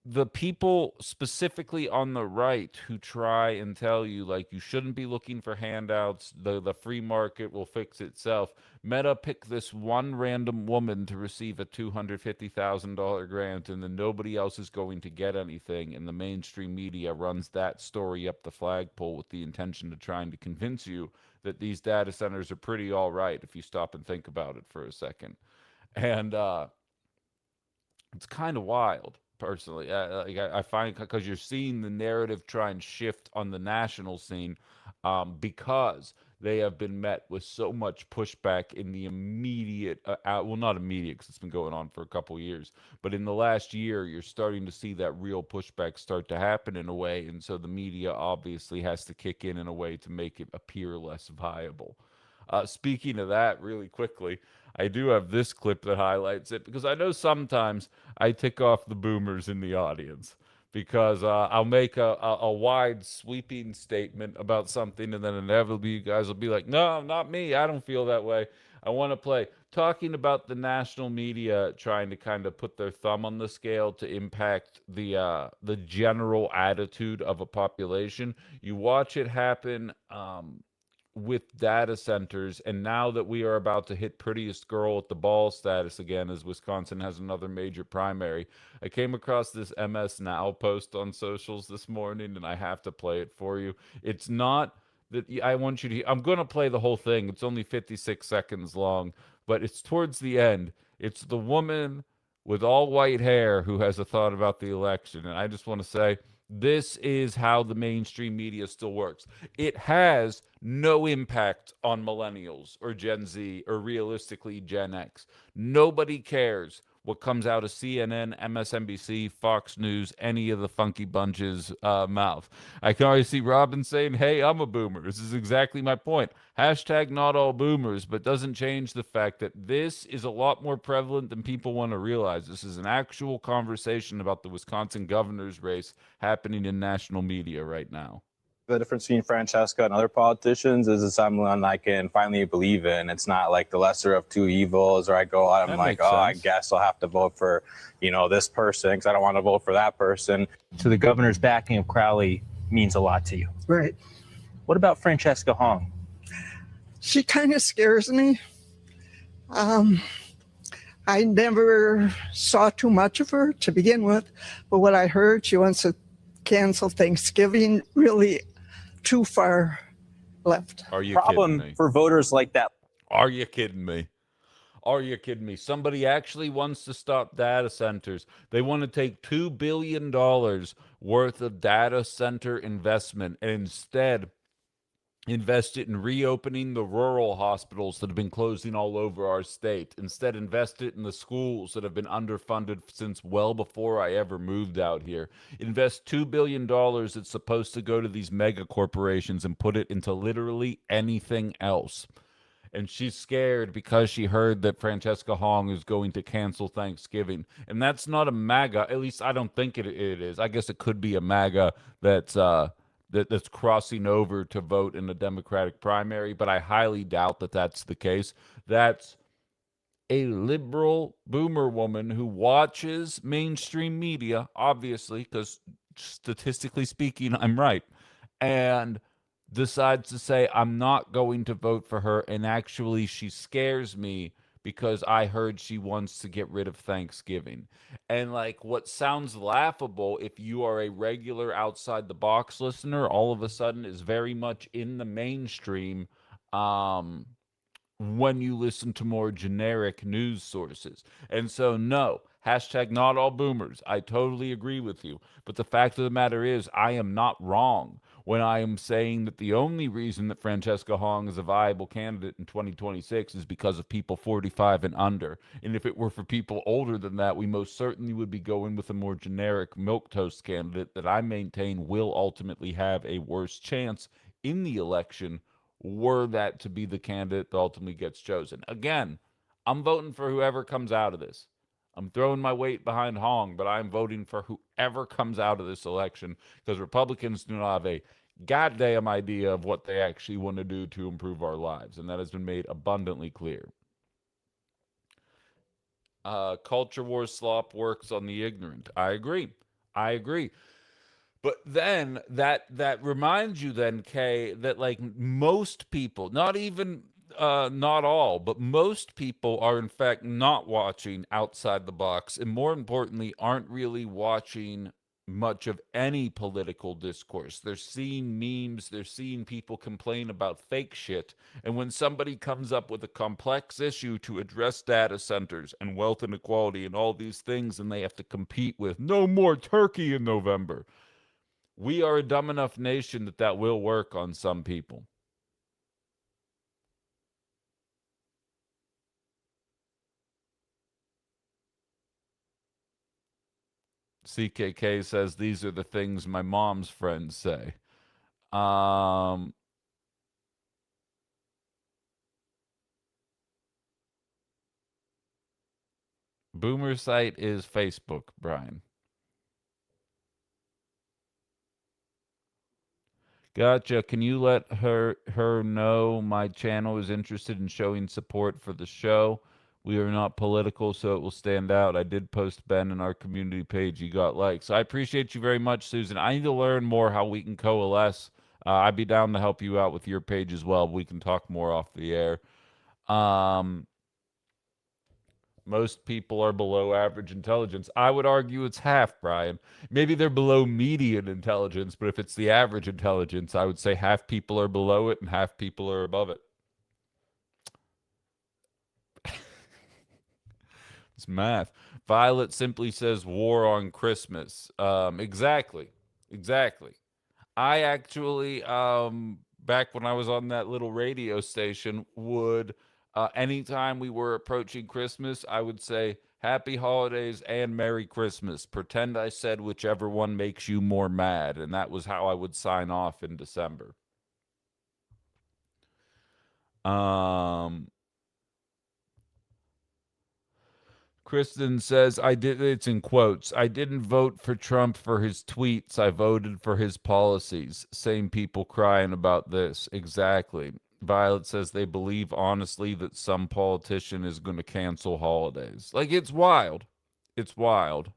the people specifically on the right who try and tell you like you shouldn't be looking for handouts, the free market will fix itself. Meta picked this one random woman to receive a $250,000 grant, and then nobody else is going to get anything, and the mainstream media runs that story up the flagpole with the intention of trying to convince you that these data centers are pretty all right if you stop and think about it for a second. And it's kind of wild, personally. Like I find, because you're seeing the narrative try and shift on the national scene, because they have been met with so much pushback in the immediate, well, not immediate because it's been going on for a couple years, but in the last year, you're starting to see that real pushback start to happen in a way, and so the media obviously has to kick in a way to make it appear less viable. Speaking of that, really quickly, I do have this clip that highlights it because I know sometimes I tick off the boomers in the audience because I'll make a wide sweeping statement about something and then inevitably you guys will be like, no, not me. I don't feel that way. I want to play talking about the national media trying to kind of put their thumb on the scale to impact the general attitude of a population. You watch it happen with data centers, and now that we are about to hit prettiest girl at the ball status again, as Wisconsin has another major primary, I came across this MS Now post on socials this morning, and I have to play it for you. It's not that I want you to. I'm going to play the whole thing. It's only 56 seconds long, but it's towards the end. It's the woman with all white hair who has a thought about the election, and I just want to say this is how the mainstream media still works. It has no impact on millennials or Gen Z or realistically Gen X. Nobody cares what comes out of CNN, MSNBC, Fox News, any of the funky bunches' mouth. I can already see Robin saying, hey, I'm a boomer. This is exactly my point. Hashtag not all boomers, but doesn't change the fact that this is a lot more prevalent than people want to realize. This is an actual conversation about the Wisconsin governor's race happening in national media right now. The difference between Francesca and other politicians is someone I can finally believe in. It's not like the lesser of two evils, or I go out, I'm like, oh, I guess I'll have to vote for, this person because I don't want to vote for that person. So the governor's backing of Crowley means a lot to you. Right. What about Francesca Hong? She kind of scares me. I never saw too much of her to begin with, but what I heard, she wants to cancel Thanksgiving, really too far left. Are you Problem kidding me? for voters like that? Are you kidding me? Are you kidding me? Somebody actually wants to stop data centers. They want to take $2 billion worth of data center investment and instead Invest it in reopening the rural hospitals that have been closing all over our state. Instead, invest it in the schools that have been underfunded since well before I ever moved out here. Invest $2 billion that's supposed to go to these mega corporations and put it into literally anything else. And she's scared because she heard that Francesca Hong is going to cancel Thanksgiving. And that's not a MAGA. At least I don't think it is. I guess it could be a MAGA that's crossing over to vote in a Democratic primary, but I highly doubt that that's the case. That's a liberal boomer woman who watches mainstream media, obviously, because statistically speaking, I'm right, and decides to say, I'm not going to vote for her. And actually, she scares me because I heard she wants to get rid of Thanksgiving. And like what sounds laughable if you are a regular outside the box listener, all of a sudden is very much in the mainstream. When you listen to more generic news sources. And so, no, hashtag not all boomers. I totally agree with you. But the fact of the matter is, I am not wrong when I am saying that the only reason that Francesca Hong is a viable candidate in 2026 is because of people 45 and under. And if it were for people older than that, we most certainly would be going with a more generic milquetoast candidate that I maintain will ultimately have a worse chance in the election were that to be the candidate that ultimately gets chosen. Again, I'm voting for whoever comes out of this. I'm throwing my weight behind Hong, but I'm voting for whoever comes out of this election because Republicans do not have a goddamn idea of what they actually want to do to improve our lives, and that has been made abundantly clear. Culture war slop works on the ignorant. I agree. But then that reminds you then, Kay, that like most people, not even not all, but most people are in fact not watching outside the box, and more importantly, aren't really watching much of any political discourse. They're seeing memes, they're seeing people complain about fake shit, and when somebody comes up with a complex issue to address data centers and wealth inequality and all these things, and they have to compete with no more turkey in November, we are a dumb enough nation that will work on some people. CKK says these are the things my mom's friends say. Boomer site is Facebook, Brian. Gotcha. Can you let her know my channel is interested in showing support for the show? We are not political, so it will stand out. I did post Ben in our community page. You got likes. I appreciate you very much, Susan. I need to learn more how we can coalesce. I'd be down to help you out with your page as well. We can talk more off the air. Most people are below average intelligence. I would argue it's half, Brian. Maybe they're below median intelligence, but if it's the average intelligence, I would say half people are below it and half people are above it. It's math. Violet simply says war on Christmas. Exactly. I actually, back when I was on that little radio station, would anytime we were approaching Christmas, I would say Happy Holidays and Merry Christmas. Pretend I said whichever one makes you more mad, and that was how I would sign off in December. Kristen says, it's in quotes, I didn't vote for Trump for his tweets. I voted for his policies. Same people crying about this. Exactly. Violet says they believe honestly that some politician is going to cancel holidays. Like, it's wild. It's wild.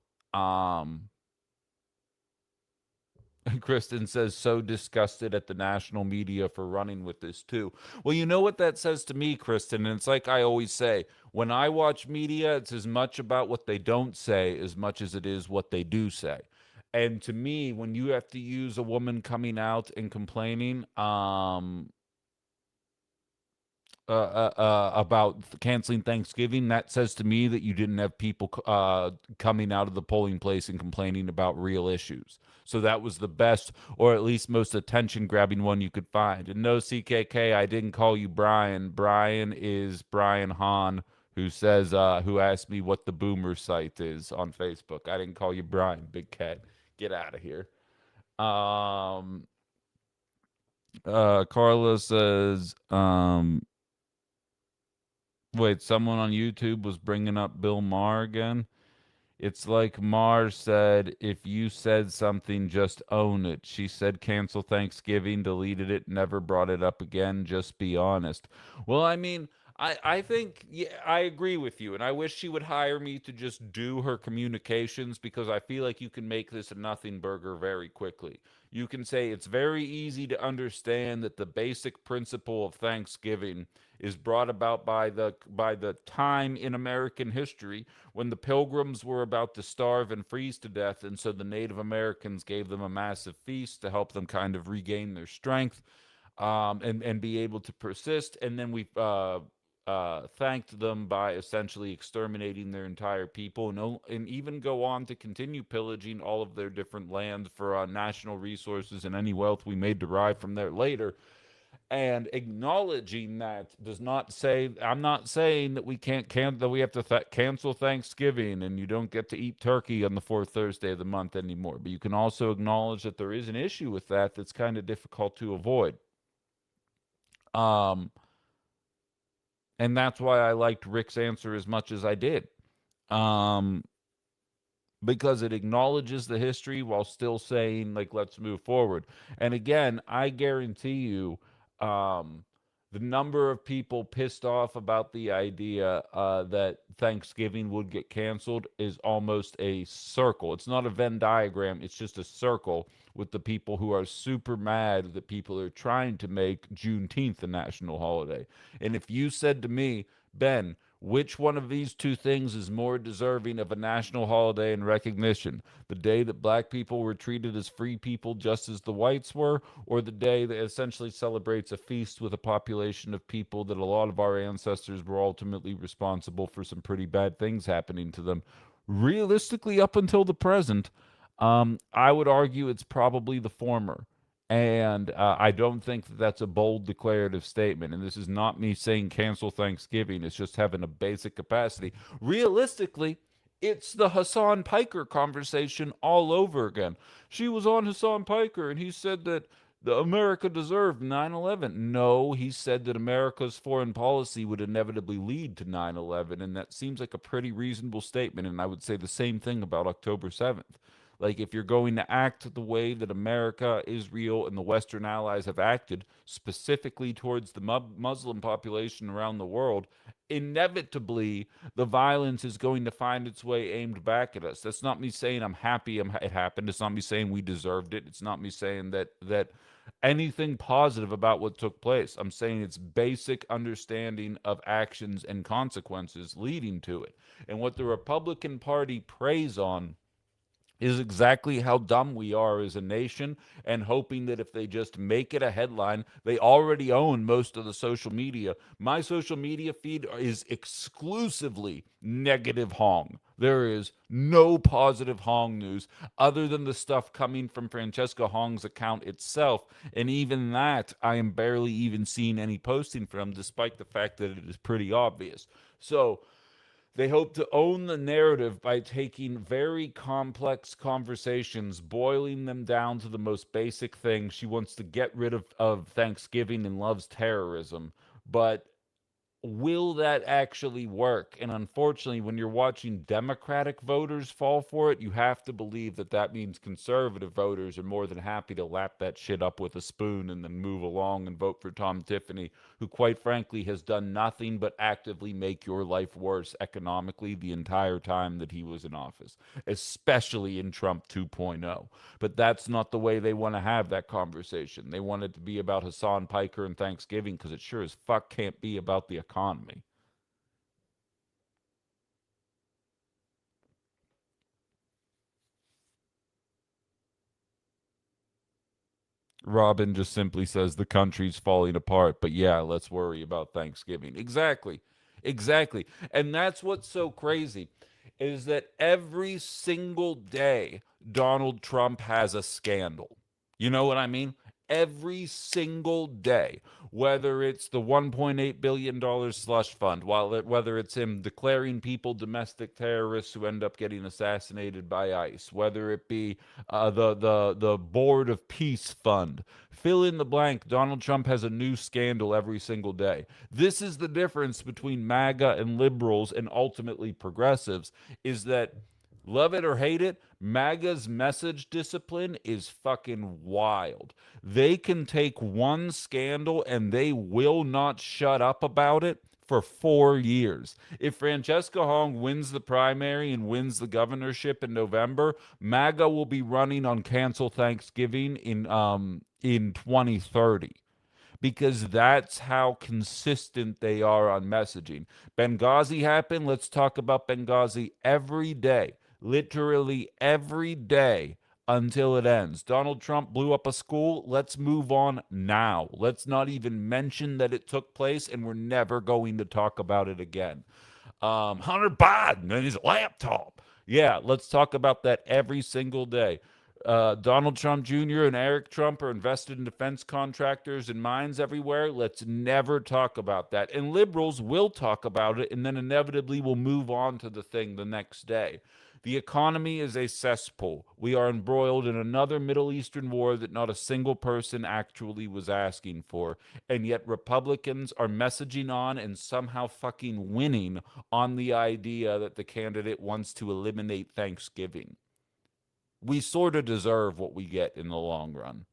Kristen says, so disgusted at the national media for running with this too. Well, you know what that says to me, Kristen? And it's like I always say, when I watch media, it's as much about what they don't say as much as it is what they do say. And to me, when you have to use a woman coming out and complaining, about canceling Thanksgiving, that says to me that you didn't have people coming out of the polling place and complaining about real issues. So that was the best, or at least most attention-grabbing one you could find. And no, CKK, I didn't call you Brian. Brian is Brian Hahn, who says, who asked me what the Boomer site is on Facebook. I didn't call you Brian, big cat. Get out of here. Carla says, wait, someone on YouTube was bringing up Bill Maher again. It's like Maher said, if you said something, just own it. She said cancel Thanksgiving, deleted it, never brought it up again. Just be honest. Well, I mean, I think, yeah, I agree with you, and I wish she would hire me to just do her communications, because I feel like you can make this a nothing burger very quickly. You can say it's very easy to understand that the basic principle of Thanksgiving is brought about by the time in American history when the Pilgrims were about to starve and freeze to death, and so the Native Americans gave them a massive feast to help them kind of regain their strength, and be able to persist. And then we thanked them by essentially exterminating their entire people, and even go on to continue pillaging all of their different lands for national resources and any wealth we may derive from there later. And acknowledging that does not say, I'm not saying that we that we have to cancel Thanksgiving and you don't get to eat turkey on the fourth Thursday of the month anymore. But you can also acknowledge that there is an issue with that that's kind of difficult to avoid. And that's why I liked Rick's answer as much as I did. Because it acknowledges the history while still saying, like, let's move forward. And again, I guarantee you, the number of people pissed off about the idea that Thanksgiving would get canceled is almost a circle. It's not a Venn diagram, it's just a circle with the people who are super mad that people are trying to make Juneteenth a national holiday. And if you said to me, Ben, which one of these two things is more deserving of a national holiday and recognition? The day that black people were treated as free people just as the whites were, or the day that essentially celebrates a feast with a population of people that a lot of our ancestors were ultimately responsible for some pretty bad things happening to them? Realistically, up until the present, I would argue it's probably the former. And I don't think that that's a bold declarative statement. And this is not me saying cancel Thanksgiving. It's just having a basic capacity. Realistically, it's the Hassan Piker conversation all over again. She was on Hassan Piker, and he said that America deserved 9/11. No, he said that America's foreign policy would inevitably lead to 9/11. And that seems like a pretty reasonable statement. And I would say the same thing about October 7th. Like, if you're going to act the way that America, Israel, and the Western allies have acted, specifically towards the Muslim population around the world, inevitably the violence is going to find its way aimed back at us. That's not me saying I'm happy it happened. It's not me saying we deserved it. It's not me saying that anything positive about what took place. I'm saying it's basic understanding of actions and consequences leading to it. And what the Republican Party preys on is exactly how dumb we are as a nation, and hoping that if they just make it a headline, they already own most of the social media. My social media feed is exclusively negative Hong. There is no positive Hong news other than the stuff coming from Francesca Hong's account itself. And even that, I am barely even seeing any posting from, despite the fact that it is pretty obvious. So, they hope to own the narrative by taking very complex conversations, boiling them down to the most basic thing. She wants to get rid of Thanksgiving and loves terrorism. But will that actually work? And unfortunately, when you're watching Democratic voters fall for it, you have to believe that that means conservative voters are more than happy to lap that shit up with a spoon and then move along and vote for Tom Tiffany, who quite frankly has done nothing but actively make your life worse economically the entire time that he was in office, especially in Trump 2.0. But that's not the way they want to have that conversation. They want it to be about Hassan Piker and Thanksgiving, because it sure as fuck can't be about the economy. Robin just simply says the country's falling apart, but yeah, let's worry about Thanksgiving. Exactly. Exactly. And that's what's so crazy is that every single day Donald Trump has a scandal. You know what I mean? Every single day, whether it's the $1.8 billion slush fund, whether it's him declaring people domestic terrorists who end up getting assassinated by ICE, whether it be the Board of Peace Fund, fill in the blank. Donald Trump has a new scandal every single day. This is the difference between MAGA and liberals and ultimately progressives, is that love it or hate it, MAGA's message discipline is fucking wild. They can take one scandal and they will not shut up about it for 4 years. If Francesca Hong wins the primary and wins the governorship in November, MAGA will be running on cancel Thanksgiving in 2030, because that's how consistent they are on messaging. Benghazi happened. Let's talk about Benghazi every day, literally every day until it ends. Donald Trump blew up a school. Let's move on now. Let's not even mention that it took place, and we're never going to talk about it again. Hunter Biden and his laptop. Yeah, let's talk about that every single day. Donald Trump Jr. and Eric Trump are invested in defense contractors and mines everywhere. Let's never talk about that. And liberals will talk about it and then inevitably will move on to the thing the next day. The economy is a cesspool. We are embroiled in another Middle Eastern war that not a single person actually was asking for. And yet Republicans are messaging on and somehow fucking winning on the idea that the candidate wants to eliminate Thanksgiving. We sort of deserve what we get in the long run.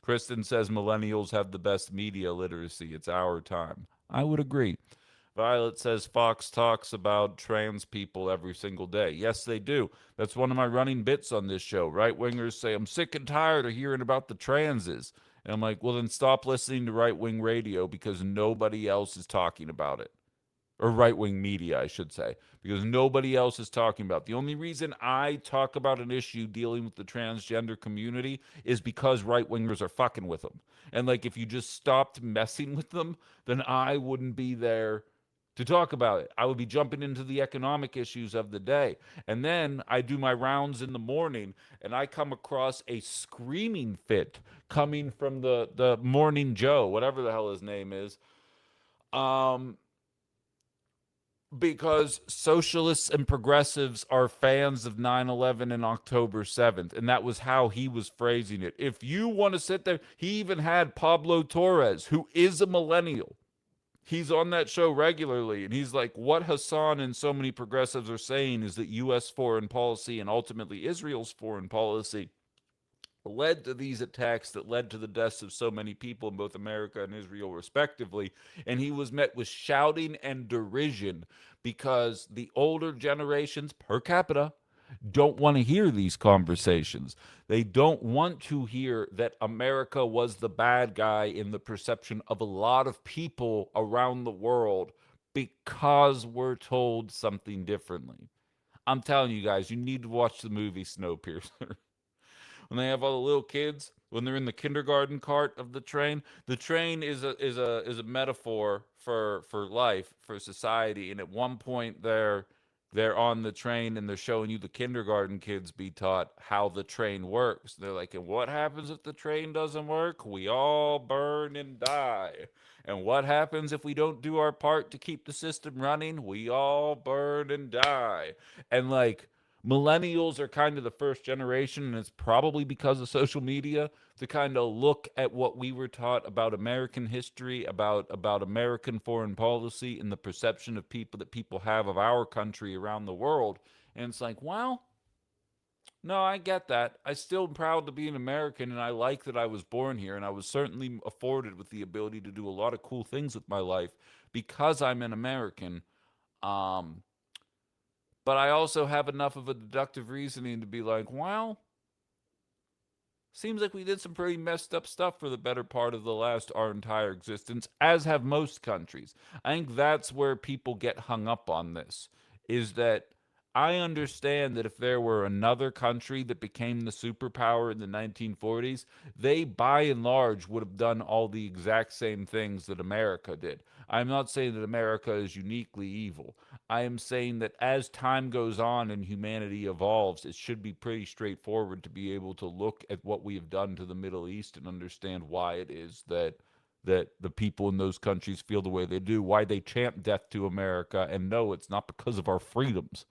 Kristen says millennials have the best media literacy. It's our time. I would agree. Violet says Fox talks about trans people every single day. Yes, they do. That's one of my running bits on this show. Right-wingers say, I'm sick and tired of hearing about the transes. And I'm like, well, then stop listening to right-wing radio because nobody else is talking about it. Or right-wing media, I should say, because nobody else is talking about it. The only reason I talk about an issue dealing with the transgender community is because right-wingers are fucking with them. And like, if you just stopped messing with them, then I wouldn't be there to talk about it. I would be jumping into the economic issues of the day. And then I do my rounds in the morning and I come across a screaming fit coming from the Morning Joe, whatever the hell his name is. Because socialists and progressives are fans of 9/11 and October 7th. And that was how he was phrasing it. If you want to sit there, he even had Pablo Torres, who is a millennial. He's on that show regularly, and he's like, what Hassan and so many progressives are saying is that U.S. foreign policy and ultimately Israel's foreign policy led to these attacks that led to the deaths of so many people in both America and Israel, respectively. And he was met with shouting and derision because the older generations per capita don't want to hear these conversations. They don't want to hear that America was the bad guy in the perception of a lot of people around the world because we're told something differently. I'm telling you guys, you need to watch the movie Snowpiercer. When they have all the little kids, when they're in the kindergarten cart of the train is a metaphor for life, for society. And at one point they're on the train and they're showing you the kindergarten kids be taught how the train works. They're like, and what happens if the train doesn't work? We all burn and die. And what happens if we don't do our part to keep the system running? We all burn and die. And like, millennials are kind of the first generation, and it's probably because of social media, to kind of look at what we were taught about American history, about American foreign policy, and the perception of people that people have of our country around the world. And it's like, well, no, I get that. I still am proud to be an American, and I like that I was born here, and I was certainly afforded with the ability to do a lot of cool things with my life because I'm an American. But I also have enough of a deductive reasoning to be like, well, seems like we did some pretty messed up stuff for the better part of our entire existence, as have most countries. I think that's where people get hung up on this, is that I understand that if there were another country that became the superpower in the 1940s, they by and large would have done all the exact same things that America did. I'm not saying that America is uniquely evil. I am saying that as time goes on and humanity evolves, it should be pretty straightforward to be able to look at what we have done to the Middle East and understand why it is that the people in those countries feel the way they do, why they chant death to America, and no, it's not because of our freedoms.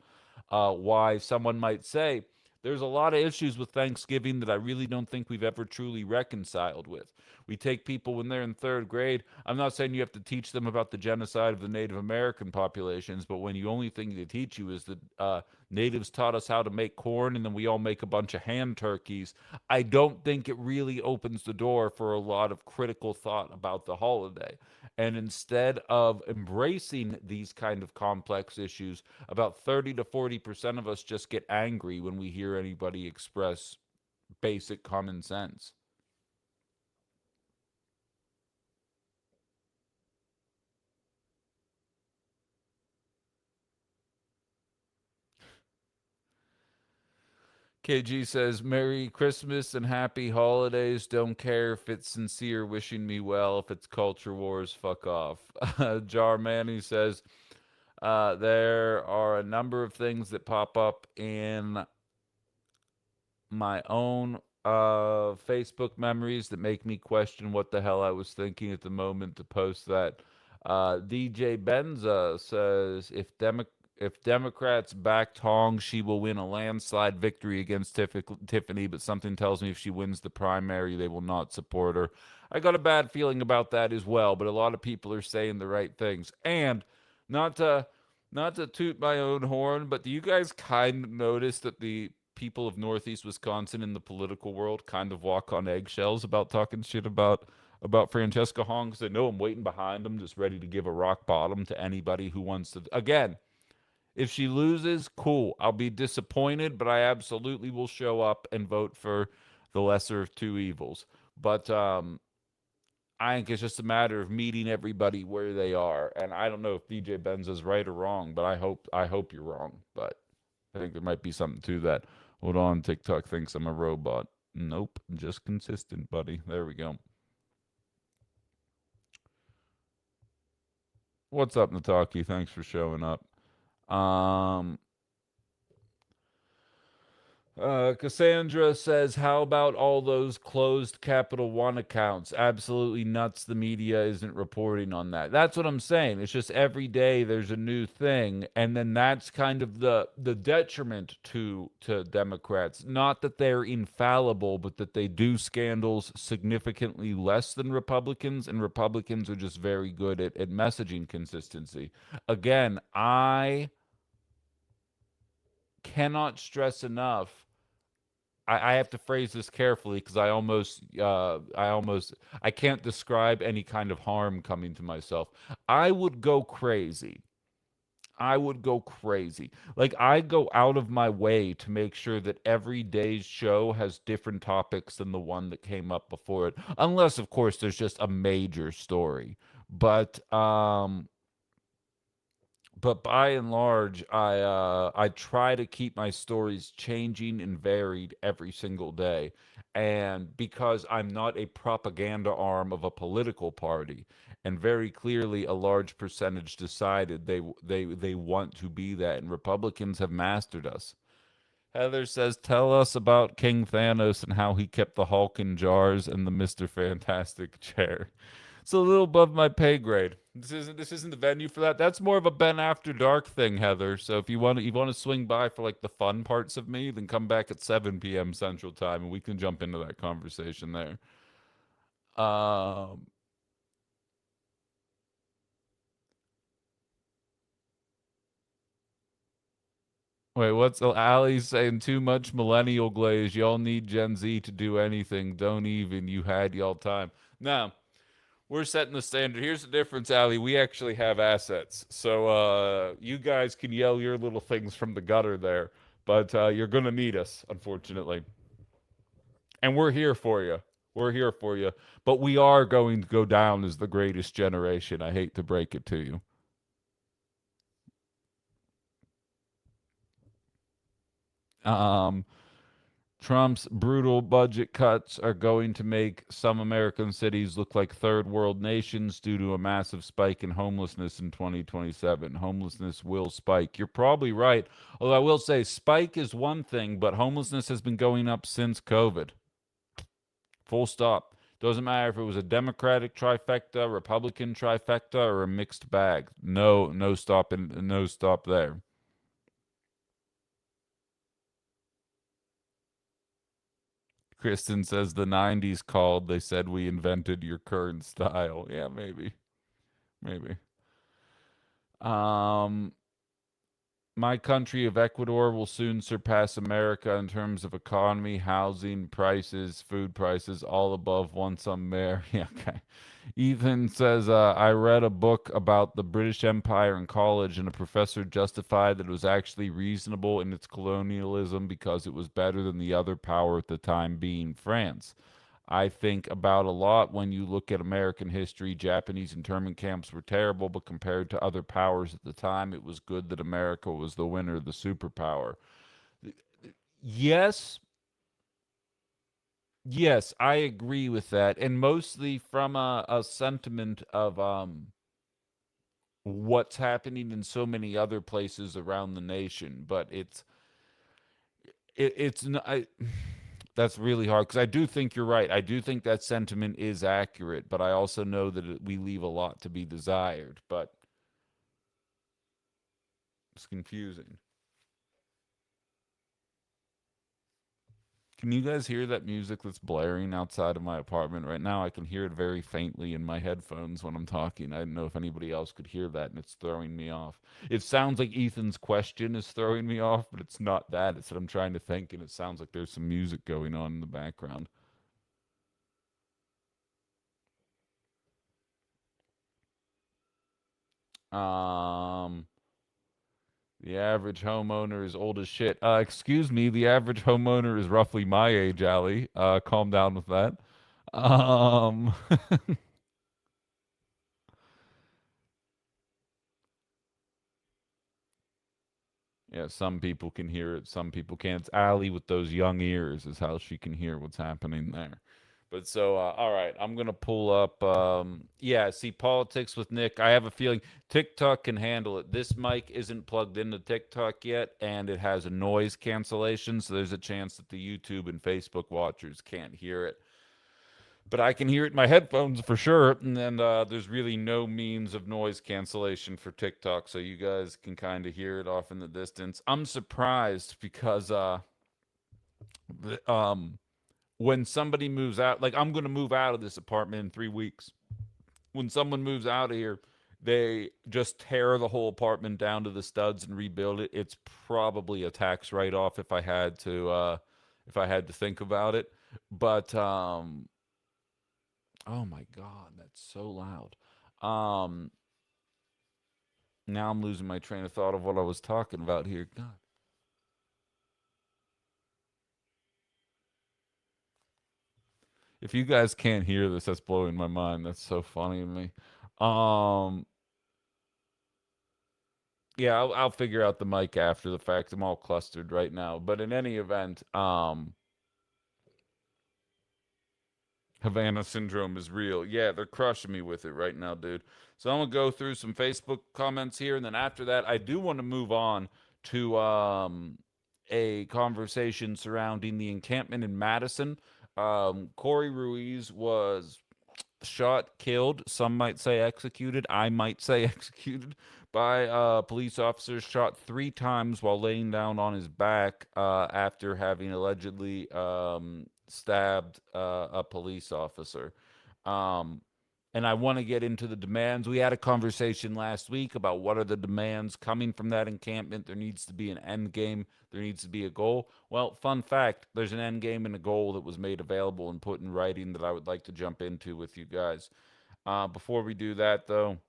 Why someone might say, there's a lot of issues with Thanksgiving that I really don't think we've ever truly reconciled with. We take people when they're in third grade. I'm not saying you have to teach them about the genocide of the Native American populations, but when the only thing they teach you is that natives taught us how to make corn and then we all make a bunch of hand turkeys, I don't think it really opens the door for a lot of critical thought about the holiday. And instead of embracing these kind of complex issues, about 30 to 40% of us just get angry when we hear anybody express basic common sense. KG says, Merry Christmas and Happy Holidays. Don't care if it's sincere wishing me well. If it's culture wars, fuck off. Jar Manny says, there are a number of things that pop up in my own Facebook memories that make me question what the hell I was thinking at the moment to post that. DJ Benza says, if Democrats back Tong, she will win a landslide victory against Tiffany, but something tells me if she wins the primary, they will not support her. I got a bad feeling about that as well, but a lot of people are saying the right things. And not to toot my own horn, but do you guys kind of notice that the people of Northeast Wisconsin in the political world kind of walk on eggshells about talking shit about Francesca Hong? Because they know I'm waiting behind them, just ready to give a rock bottom to anybody who wants to. Again, if she loses, cool. I'll be disappointed, but I absolutely will show up and vote for the lesser of two evils. But I think it's just a matter of meeting everybody where they are. And I don't know if DJ Benza's right or wrong, but I hope you're wrong. But I think there might be something to that. Hold on, TikTok thinks I'm a robot. Nope, just consistent, buddy. There we go. What's up, Nataki? Thanks for showing up. Cassandra says, how about all those closed Capital One accounts? Absolutely nuts. The media isn't reporting on that. That's what I'm saying. It's just every day there's a new thing. And then that's kind of the detriment to Democrats. Not that they're infallible, but that they do scandals significantly less than Republicans. And Republicans are just very good at messaging consistency. Again, I cannot stress enough. I have to phrase this carefully because I can't describe any kind of harm coming to myself. I would go crazy. I would go crazy. Like, I go out of my way to make sure that every day's show has different topics than the one that came up before it. Unless, of course, there's just a major story. But by and large, I try to keep my stories changing and varied every single day. And because I'm not a propaganda arm of a political party, and very clearly a large percentage decided they want to be that, and Republicans have mastered us. Heather says, tell us about King Thanos and how he kept the Hulk in jars and the Mr. Fantastic chair. It's a little above my pay grade. This isn't the venue for that. That's more of a Ben After Dark thing, Heather. So if you want to swing by for like the fun parts of me, then come back at 7 p.m. Central Time and we can jump into that conversation there. Wait, what's Allie's saying? Too much millennial glaze. Y'all need Gen Z to do anything. Don't even. You had y'all time. No. We're setting the standard. Here's the difference, Allie. We actually have assets. So you guys can yell your little things from the gutter there, but you're going to need us, unfortunately. And we're here for you. We're here for you. But we are going to go down as the greatest generation. I hate to break it to you. Trump's brutal budget cuts are going to make some American cities look like third world nations due to a massive spike in homelessness in 2027. Homelessness will spike. You're probably right. Although I will say spike is one thing, but homelessness has been going up since COVID. Full stop. Doesn't matter if it was a Democratic trifecta, Republican trifecta, or a mixed bag. No stop and no stop there. Kristen says the 90s called. They said we invented your current style. Yeah, maybe. Maybe. My country of Ecuador will soon surpass America in terms of economy, housing, prices, food prices, all above once I'm there. Yeah, okay. Ethan says, I read a book about the British Empire in college, and a professor justified that it was actually reasonable in its colonialism because it was better than the other power at the time, being France. I think about a lot when you look at American history. Japanese internment camps were terrible, but compared to other powers at the time, it was good that America was the winner, the superpower. Yes, yes, I agree with that, and mostly from a sentiment of what's happening in so many other places around the nation. But it's not. That's really hard because I do think you're right. I do think that sentiment is accurate, but I also know that we leave a lot to be desired. But it's confusing. Can you guys hear that music that's blaring outside of my apartment right now? I can hear it very faintly in my headphones when I'm talking. I don't know if anybody else could hear that, and it's throwing me off. It sounds like Ethan's question is throwing me off, but it's not that. It's that I'm trying to think, and it sounds like there's some music going on in the background. Um, the average homeowner is old as shit. Excuse me, the average homeowner is roughly my age, Allie. Calm down with that. Um, yeah, some people can hear it, some people can't. It's Allie with those young ears is how she can hear what's happening there. But so, all right, I'm gonna pull up. Yeah, see politics with Nick. I have a feeling TikTok can handle it. This mic isn't plugged into TikTok yet, and it has a noise cancellation, so there's a chance that the YouTube and Facebook watchers can't hear it. But I can hear it in my headphones for sure, and then there's really no means of noise cancellation for TikTok, so you guys can kind of hear it off in the distance. I'm surprised because um when somebody moves out, like I'm going to move out of this apartment in 3 weeks. When someone moves out of here, they just tear the whole apartment down to the studs and rebuild it. It's probably a tax write-off if I had to think about it. But oh my God, that's so loud. Um, Now I'm losing my train of thought of what I was talking about here. God. If you guys can't hear this, that's blowing my mind. That's so funny to me. Um, yeah, I'll figure out the mic after the fact. I'm all clustered right now. But in any event, Havana syndrome is real. Yeah, they're crushing me with it right now, dude. So I'm gonna go through some Facebook comments here, and then after that, I do want to move on to a conversation surrounding the encampment in Madison. Corey Ruiz was shot, killed. Some might say executed. I might say executed by police officers. Shot 3 times while laying down on his back after having allegedly stabbed a police officer. Um, and I want to get into the demands. We had a conversation last week about what are the demands coming from that encampment. There needs to be an end game. There needs to be a goal. Well, fun fact, there's an end game and a goal that was made available and put in writing that I would like to jump into with you guys. Before we do that, though,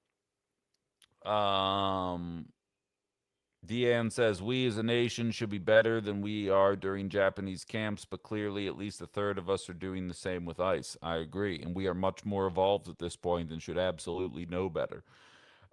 Deanne says, we as a nation should be better than we are during Japanese camps, but clearly at least a third of us are doing the same with ICE. I agree. And we are much more evolved at this point and should absolutely know better.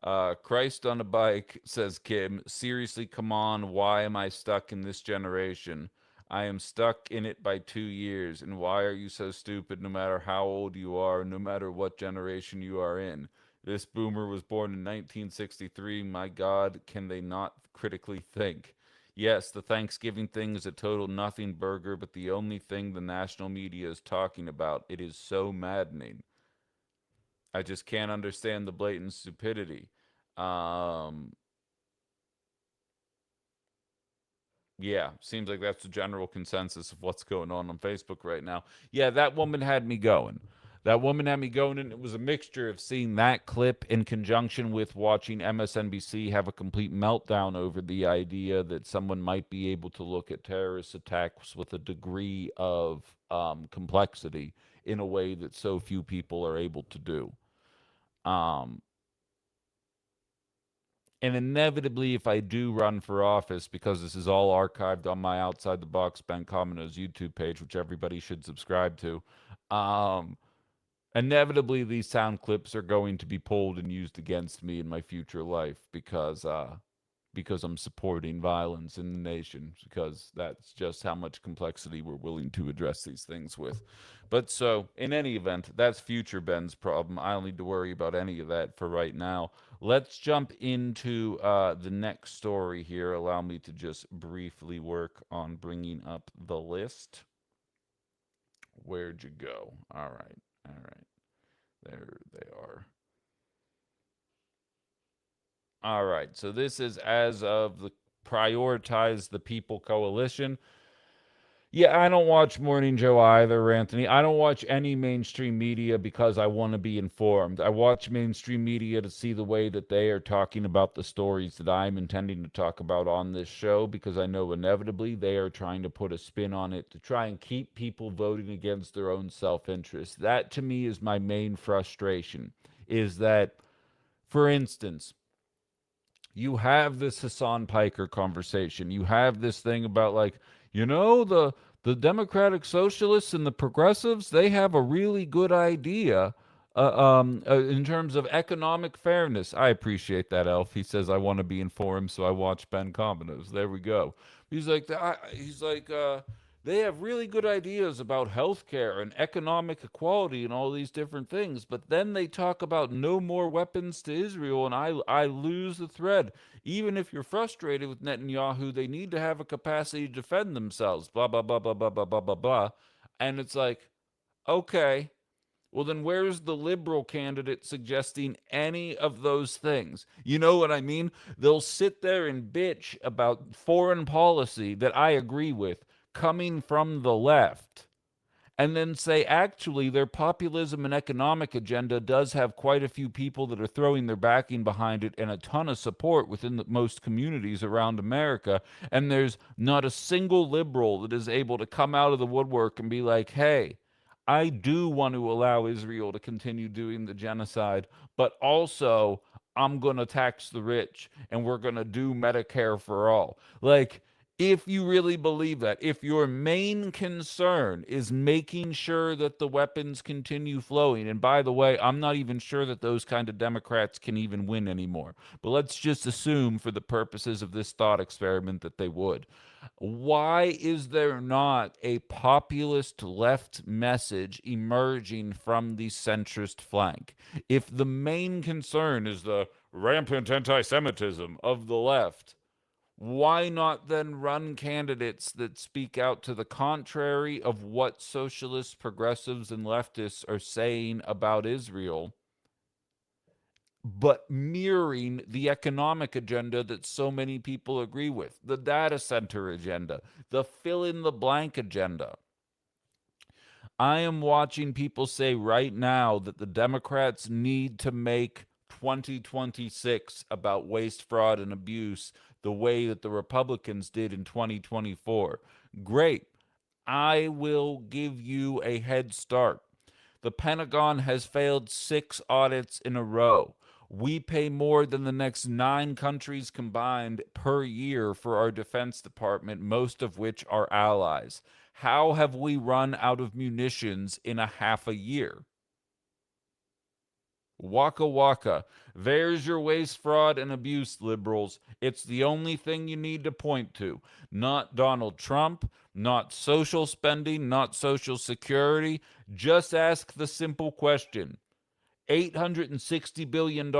Christ on a bike, says Kim. Seriously, come on. Why am I stuck in this generation? I am stuck in it by 2 years. And why are you so stupid no matter how old you are, no matter what generation you are in? This boomer was born in 1963. My God, can they not critically think? Yes, the Thanksgiving thing is a total nothing burger, but the only thing the national media is talking about. It is so maddening. I just can't understand the blatant stupidity. Um, yeah, seems like that's the general consensus of what's going on Facebook right now. Yeah, that woman had me going. That woman had me going, and it was a mixture of seeing that clip in conjunction with watching MSNBC have a complete meltdown over the idea that someone might be able to look at terrorist attacks with a degree of complexity in a way that so few people are able to do. Um, and inevitably, if I do run for office, because this is all archived on my Outside the Box Ben Cominos YouTube page, which everybody should subscribe to, um, inevitably these sound clips are going to be pulled and used against me in my future life because I'm supporting violence in the nation, because that's just how much complexity we're willing to address these things with. But so, in any event, that's future Ben's problem. I don't need to worry about any of that for right now. Let's jump into the next story here. Allow me to just briefly work on bringing up the list. Where'd you go? All right. There they are. All right. So this is as of the Prioritize the People Coalition. Yeah, I don't watch Morning Joe either, Anthony. I don't watch any mainstream media because I want to be informed. I watch mainstream media to see the way that they are talking about the stories that I'm intending to talk about on this show, because I know inevitably they are trying to put a spin on it to try and keep people voting against their own self-interest. That, to me, is my main frustration, is that, for instance, you have this Hassan Piker conversation. You have this thing about, like, the Democratic Socialists and the Progressives, they have a really good idea in terms of economic fairness. I appreciate that, Elf. He says, I want to be informed, so I watch Ben Cominos. There we go. They have really good ideas about healthcare and economic equality and all these different things, but then they talk about no more weapons to Israel, and I lose the thread. Even if you're frustrated with Netanyahu, they need to have a capacity to defend themselves, blah, blah, blah, blah, blah, blah, blah, blah, blah. And it's like, okay, well, then where's the liberal candidate suggesting any of those things? You know what I mean? They'll sit there and bitch about foreign policy that I agree with coming from the left, and then say, actually, their populism and economic agenda does have quite a few people that are throwing their backing behind it and a ton of support within most communities around America. And there's not a single liberal that is able to come out of the woodwork and be like, hey, I do want to allow Israel to continue doing the genocide, but also I'm going to tax the rich and we're going to do Medicare for all. Like, if you really believe that, if your main concern is making sure that the weapons continue flowing, and by the way, I'm not even sure that those kind of Democrats can even win anymore, but let's just assume for the purposes of this thought experiment that they would. Why is there not a populist left message emerging from the centrist flank? If the main concern is the rampant anti-Semitism of the left, why not then run candidates that speak out to the contrary of what socialists, progressives, and leftists are saying about Israel, but mirroring the economic agenda that so many people agree with, the data center agenda, the fill-in-the-blank agenda? I am watching people say right now that the Democrats need to make 2026 about waste, fraud, and abuse the way that the Republicans did in 2024. Great. I will give you a head start. The Pentagon has failed 6 audits in a row. We pay more than the next 9 countries combined per year for our Defense Department, most of which are allies. How have we run out of munitions in a half a year? Waka waka. There's your waste, fraud, and abuse, liberals. It's the only thing you need to point to. Not Donald Trump, not social spending, not Social Security. Just ask the simple question. $860 billion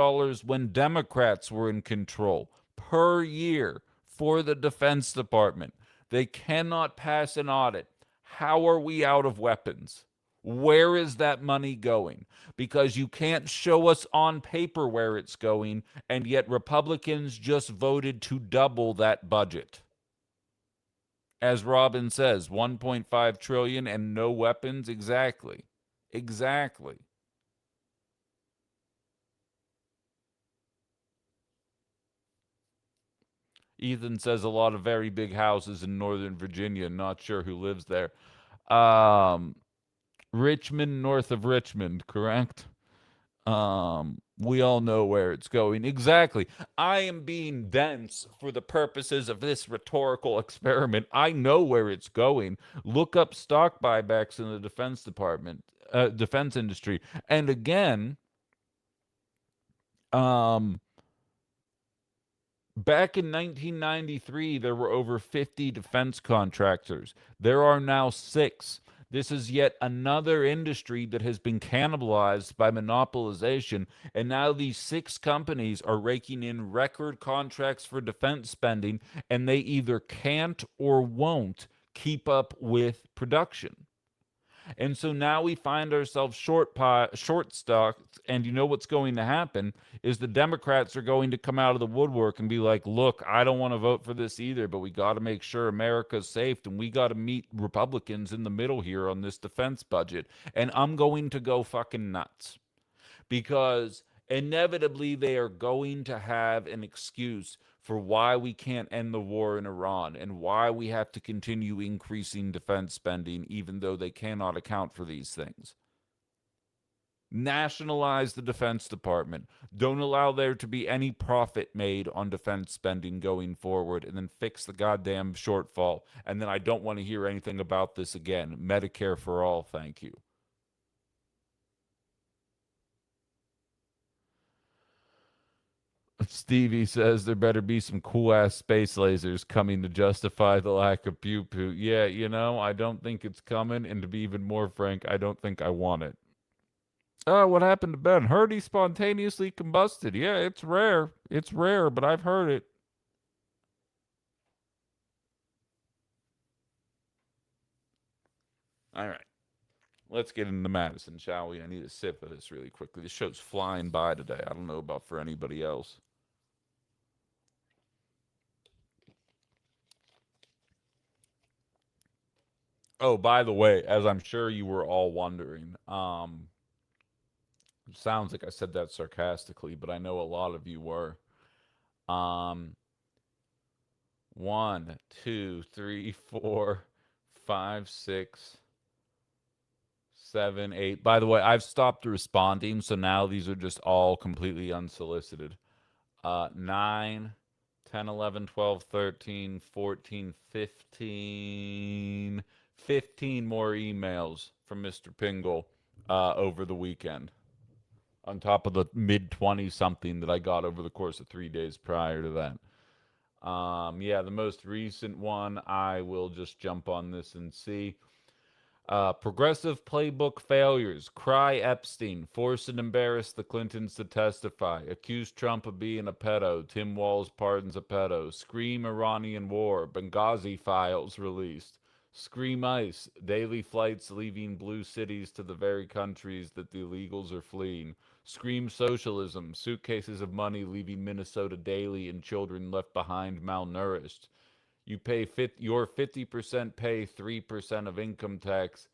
when Democrats were in control per year for the Defense Department. They cannot pass an audit. How are we out of weapons? Where is that money going? Because you can't show us on paper where it's going, and yet Republicans just voted to double that budget. As Robin says, 1.5 trillion and no weapons. Exactly. Ethan says a lot of very big houses in Northern Virginia. Not sure who lives there. Richmond, north of Richmond, correct? We all know where it's going. Exactly. I am being dense for the purposes of this rhetorical experiment. I know where it's going. Look up stock buybacks in the Defense Department, defense industry. And again, back in 1993, there were over 50 defense contractors. There are now 6. This is yet another industry that has been cannibalized by monopolization, and now these 6 companies are raking in record contracts for defense spending, and they either can't or won't keep up with production. And so now we find ourselves short stocked, and you know what's going to happen is the Democrats are going to come out of the woodwork and be like, look, I don't want to vote for this either, but we got to make sure America's safe, and we got to meet Republicans in the middle here on this defense budget. And I'm going to go fucking nuts because inevitably they are going to have an excuse for why we can't end the war in Iran and why we have to continue increasing defense spending even though they cannot account for these things. Nationalize the Defense Department. Don't allow there to be any profit made on defense spending going forward, and then fix the goddamn shortfall. And then I don't want to hear anything about this again. Medicare for all, thank you. Stevie says there better be some cool-ass space lasers coming to justify the lack of pew-pew. Yeah, you know, I don't think it's coming, and to be even more frank, I don't think I want it. Oh, what happened to Ben? Heard he spontaneously combusted. Yeah, it's rare. It's rare, but I've heard it. All right. Let's get into Madison, shall we? I need a sip of this really quickly. This show's flying by today. I don't know about for anybody else. Oh, by the way, as I'm sure you were all wondering, sounds like I said that sarcastically, but I know a lot of you were. 1, 2, 3, 4, 5, 6, 7, 8. By the way, I've stopped responding, so now these are just all completely unsolicited. 9, 10, 11, 12, 13, 14, 15. 15 more emails from Mr. Pingle over the weekend, on top of the mid-20 something that I got over the course of 3 days prior to that. Yeah, the most recent one, I will just jump on this and see. Progressive playbook failures. Cry Epstein. Force and embarrass the Clintons to testify. Accuse Trump of being a pedo. Tim Walz pardons a pedo. Scream Iranian war. Benghazi files released. Scream ICE. Daily flights leaving blue cities to the very countries that the illegals are fleeing. Scream socialism. Suitcases of money leaving Minnesota daily and children left behind malnourished. You pay your 50% pay 3% of income tax.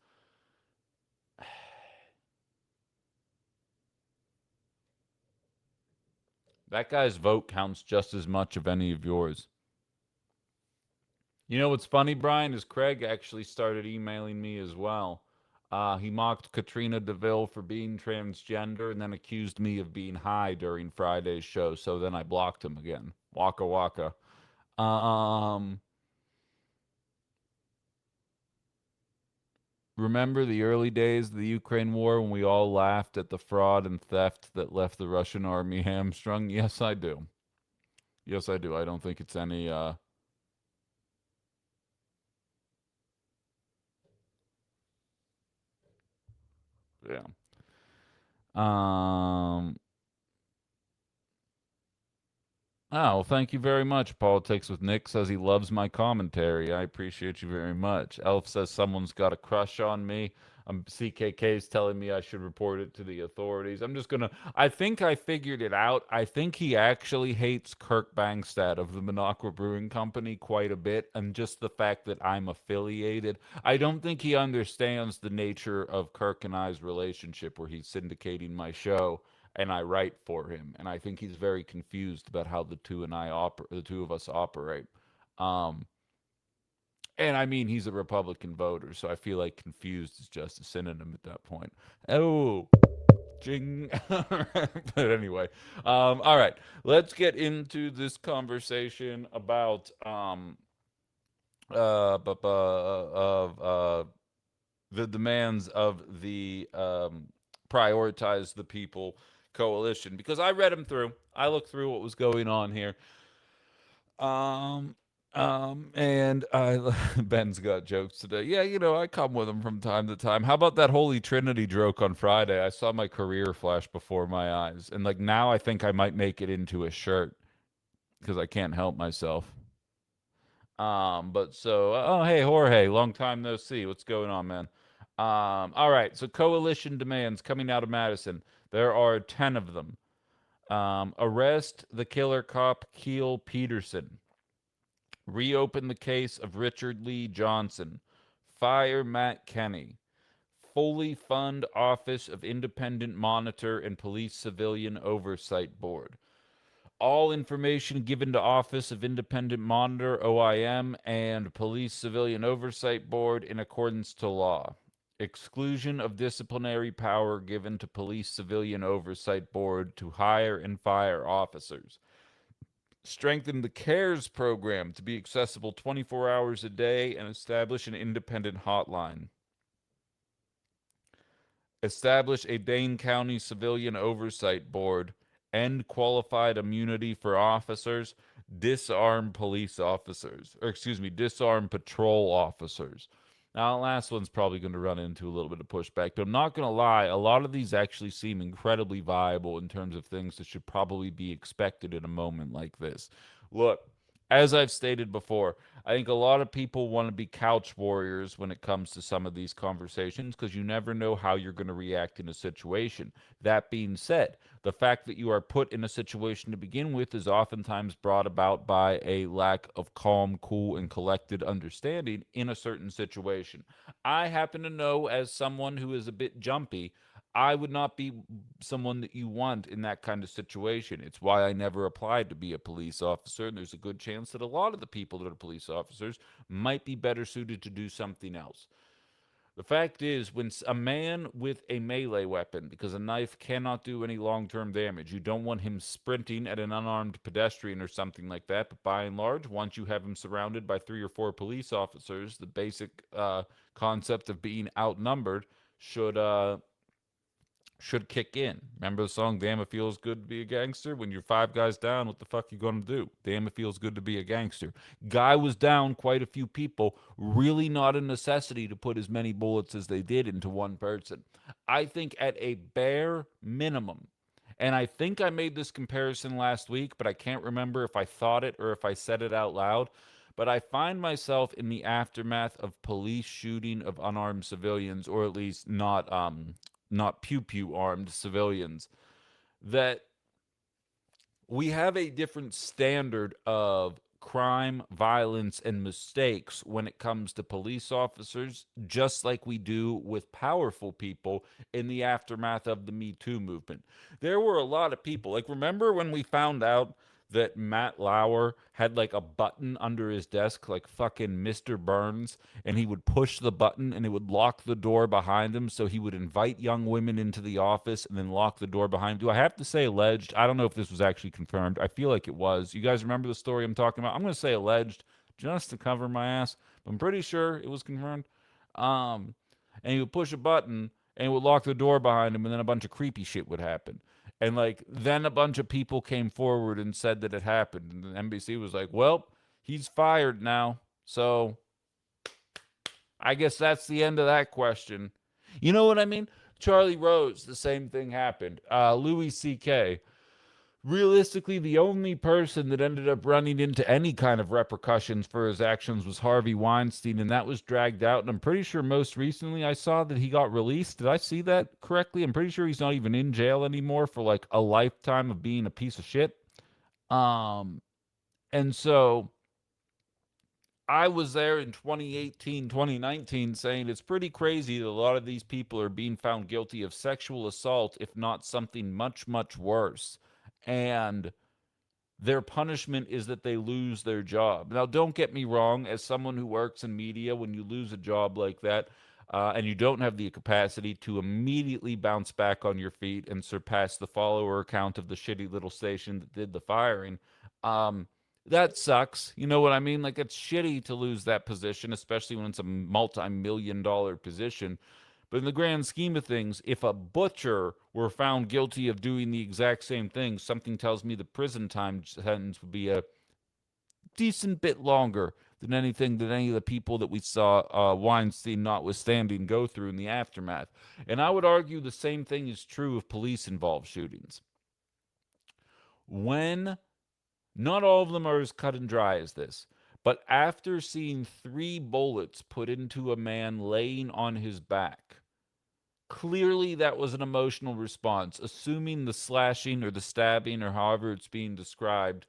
That guy's vote counts just as much of any of yours. You know what's funny, Brian, is Craig actually started emailing me as well. He mocked Katrina DeVille for being transgender and then accused me of being high during Friday's show, so then I blocked him again. Waka waka. Remember the early days of the Ukraine war when we all laughed at the fraud and theft that left the Russian army hamstrung? Yes, I do. Yes, I do. I don't think it's any yeah. Um Oh, well, thank you very much. Politics with Nick says he loves my commentary. I appreciate you very much. Elf says someone's got a crush on me. CKK is telling me I should report it to the authorities. I'm just gonna. I think I figured it out. I think he actually hates Kirk Bangstad of the Minocqua Brewing Company quite a bit, and just the fact that I'm affiliated. I don't think he understands the nature of Kirk and I's relationship, where he's syndicating my show and I write for him, and I think he's very confused about how the two of us operate. Um, and I mean, he's a Republican voter, so I feel like confused is just a synonym at that point. Oh, jing. But anyway, all right, let's get into this conversation about the demands of the prioritize the people coalition, because I read them through. I looked through what was going on here. And Ben's got jokes today. Yeah, I come with him from time to time. How about that Holy Trinity joke on Friday? I saw my career flash before my eyes, and like now I think I might make it into a shirt because I can't help myself. But so, oh, hey, Jorge, long time no see. What's going on, man? All right. So coalition demands coming out of Madison. There are 10 of them. Arrest the killer cop Keel Peterson. Reopen the case of Richard Lee Johnson. Fire Matt Kenny. Fully fund Office of Independent Monitor and Police Civilian Oversight Board. All information given to Office of Independent Monitor, OIM, and Police Civilian Oversight Board in accordance to law. Exclusion of disciplinary power given to Police Civilian Oversight Board to hire and fire officers. Strengthen the CARES program to be accessible 24 hours a day and establish an independent hotline. Establish a Dane County Civilian Oversight Board. End qualified immunity for officers. Disarm police officers. Disarm patrol officers. Now, the last one's probably going to run into a little bit of pushback, but I'm not going to lie, a lot of these actually seem incredibly viable in terms of things that should probably be expected in a moment like this. Look, as I've stated before, I think a lot of people want to be couch warriors when it comes to some of these conversations because you never know how you're going to react in a situation. That being said, the fact that you are put in a situation to begin with is oftentimes brought about by a lack of calm, cool, and collected understanding in a certain situation. I happen to know, as someone who is a bit jumpy, I would not be someone that you want in that kind of situation. It's why I never applied to be a police officer, and there's a good chance that a lot of the people that are police officers might be better suited to do something else. The fact is, when a man with a melee weapon, because a knife cannot do any long-term damage, you don't want him sprinting at an unarmed pedestrian or something like that, but by and large, once you have him surrounded by 3 or 4 police officers, the basic concept of being outnumbered should kick in. Remember the song, Damn It Feels Good to Be a Gangster? When you're 5 guys down, what the fuck you gonna do? Damn It Feels Good to Be a Gangster. Guy was down quite a few people. Really not a necessity to put as many bullets as they did into one person. I think at a bare minimum, and I think I made this comparison last week, but I can't remember if I thought it or if I said it out loud. But I find myself in the aftermath of police shooting of unarmed civilians, or at least not pew-pew armed civilians, that we have a different standard of crime, violence, and mistakes when it comes to police officers, just like we do with powerful people in the aftermath of the Me Too movement. There were a lot of people, like, remember when we found out that Matt Lauer had like a button under his desk, like fucking Mr. Burns, and he would push the button and it would lock the door behind him, so he would invite young women into the office and then lock the door behind him. Do I have to say alleged? I don't know if this was actually confirmed. I feel like it was. You guys remember the story I'm talking about? I'm going to say alleged just to cover my ass, but I'm pretty sure it was confirmed. and he would push a button and it would lock the door behind him, and then a bunch of creepy shit would happen. And like then a bunch of people came forward and said that it happened, and the NBC was like, "Well, he's fired now." So I guess that's the end of that question. You know what I mean? Charlie Rose, the same thing happened. Louis C.K., realistically, the only person that ended up running into any kind of repercussions for his actions was Harvey Weinstein, and that was dragged out. And I'm pretty sure most recently I saw that he got released. Did I see that correctly? I'm pretty sure he's not even in jail anymore for like a lifetime of being a piece of shit. And so I was there in 2018, 2019 saying it's pretty crazy that a lot of these people are being found guilty of sexual assault, if not something much, much worse. And their punishment is that they lose their job. Now, don't get me wrong, as someone who works in media, when you lose a job like that, and you don't have the capacity to immediately bounce back on your feet and surpass the follower count of the shitty little station that did the firing, that sucks. You know what I mean? Like, it's shitty to lose that position, especially when it's a multi-million-dollar position. But in the grand scheme of things, if a butcher were found guilty of doing the exact same thing, something tells me the prison time sentence would be a decent bit longer than anything that any of the people that we saw, Weinstein notwithstanding, go through in the aftermath. And I would argue the same thing is true of police-involved shootings. When not all of them are as cut and dry as this, but after seeing 3 bullets put into a man laying on his back, clearly that was an emotional response, assuming the slashing or the stabbing or however it's being described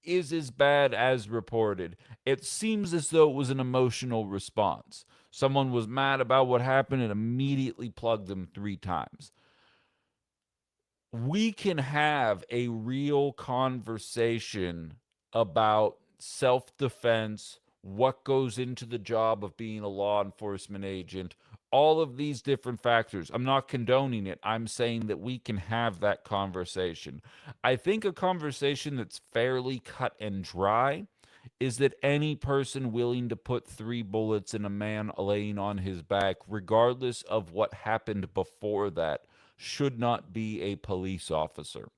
is as bad as reported. It seems as though it was an emotional response. Someone was mad about what happened and immediately plugged them 3 times. We can have a real conversation about self-defense, what goes into the job of being a law enforcement agent, all of these different factors. I'm not condoning it. I'm saying that we can have that conversation. I think a conversation that's fairly cut and dry is that any person willing to put 3 bullets in a man laying on his back, regardless of what happened before that, should not be a police officer.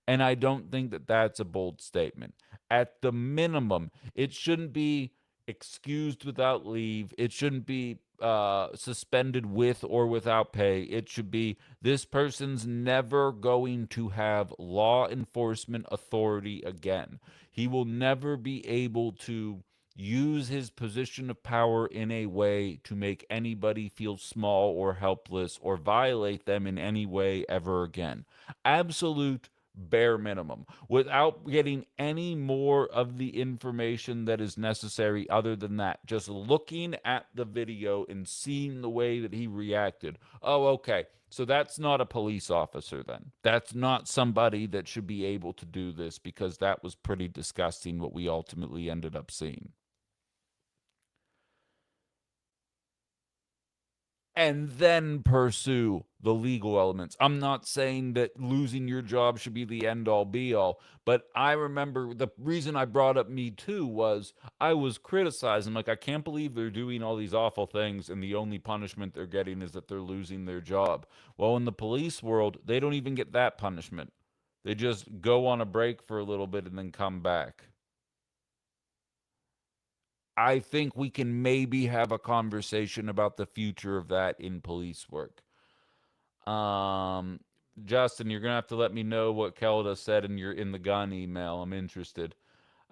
And I don't think that that's a bold statement. At the minimum, it shouldn't be excused without leave. It shouldn't be suspended with or without pay. It should be this person's never going to have law enforcement authority again. He will never be able to use his position of power in a way to make anybody feel small or helpless or violate them in any way ever again. Absolute bare minimum, without getting any more of the information that is necessary other than that. Just looking at the video and seeing the way that he reacted. Oh, okay. So that's not a police officer then. That's not somebody that should be able to do this, because that was pretty disgusting what we ultimately ended up seeing. And then pursue the legal elements. I'm not saying that losing your job should be the end all be all, but I remember the reason I brought up Me Too was I was criticizing, like, I can't believe they're doing all these awful things and the only punishment they're getting is that they're losing their job. Well, in the police world, they don't even get that punishment. They just go on a break for a little bit and then come back. I think we can maybe have a conversation about the future of that in police work. Justin, you're gonna have to let me know what Kelda said in the gun email. I'm interested.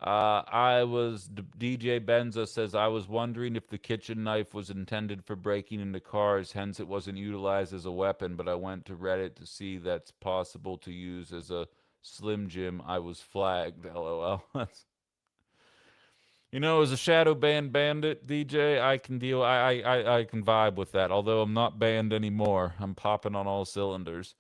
DJ Benza says, I was wondering if the kitchen knife was intended for breaking into cars, hence it wasn't utilized as a weapon, but I went to Reddit to see that's possible to use as a Slim Jim. I was flagged, LOL. You know, as a shadow banned bandit, DJ, I can deal. I can vibe with that. Although I'm not banned anymore, I'm popping on all cylinders.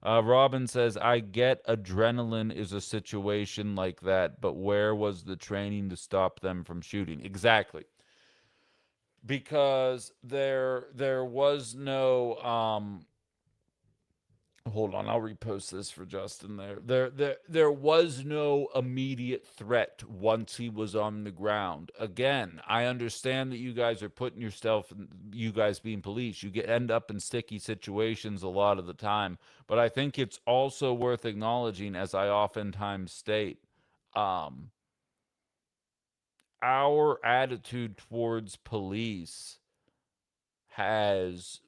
Robin says, I get adrenaline is a situation like that, but where was the training to stop them from shooting? Exactly, because there was no Hold on, I'll repost this for Justin there was no immediate threat once he was on the ground. Again, I understand that you guys are putting yourself, you guys being police, you end up in sticky situations a lot of the time. But I think it's also worth acknowledging, as I oftentimes state, um, our attitude towards police has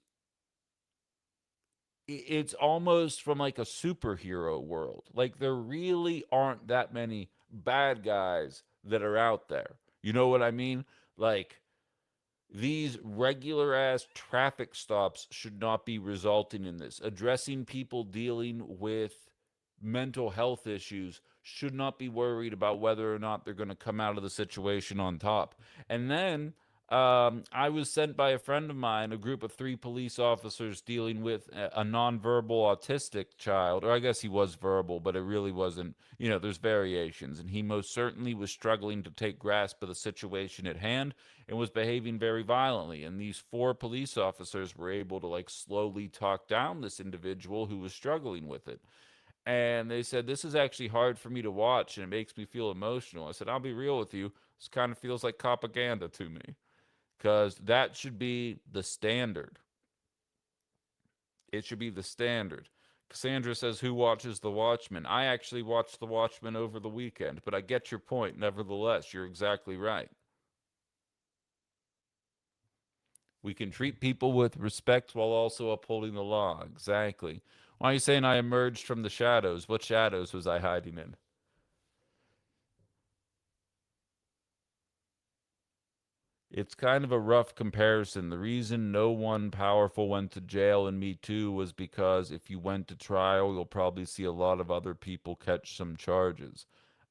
it's almost from like a superhero world. Like there really aren't that many bad guys that are out there. You know what I mean? Like these regular ass traffic stops should not be resulting in this. Addressing people dealing with mental health issues should not be worried about whether or not they're going to come out of the situation on top. And then I was sent by a friend of mine, a group of 3 police officers dealing with a nonverbal autistic child, or I guess he was verbal, but it really wasn't. You know, there's variations, and he most certainly was struggling to take grasp of the situation at hand and was behaving very violently. And these 4 police officers were able to like slowly talk down this individual who was struggling with it. And they said, this is actually hard for me to watch and it makes me feel emotional. I said, I'll be real with you. This kind of feels like propaganda to me because that should be the standard. It should be the standard. Cassandra says, who watches The Watchmen? I actually watched The Watchmen over the weekend, but I get your point. Nevertheless, you're exactly right. We can treat people with respect while also upholding the law. Exactly. Why are you saying I emerged from the shadows? What shadows was I hiding in? It's kind of a rough comparison. The reason no one powerful went to jail in Me Too was because if you went to trial, you'll probably see a lot of other people catch some charges.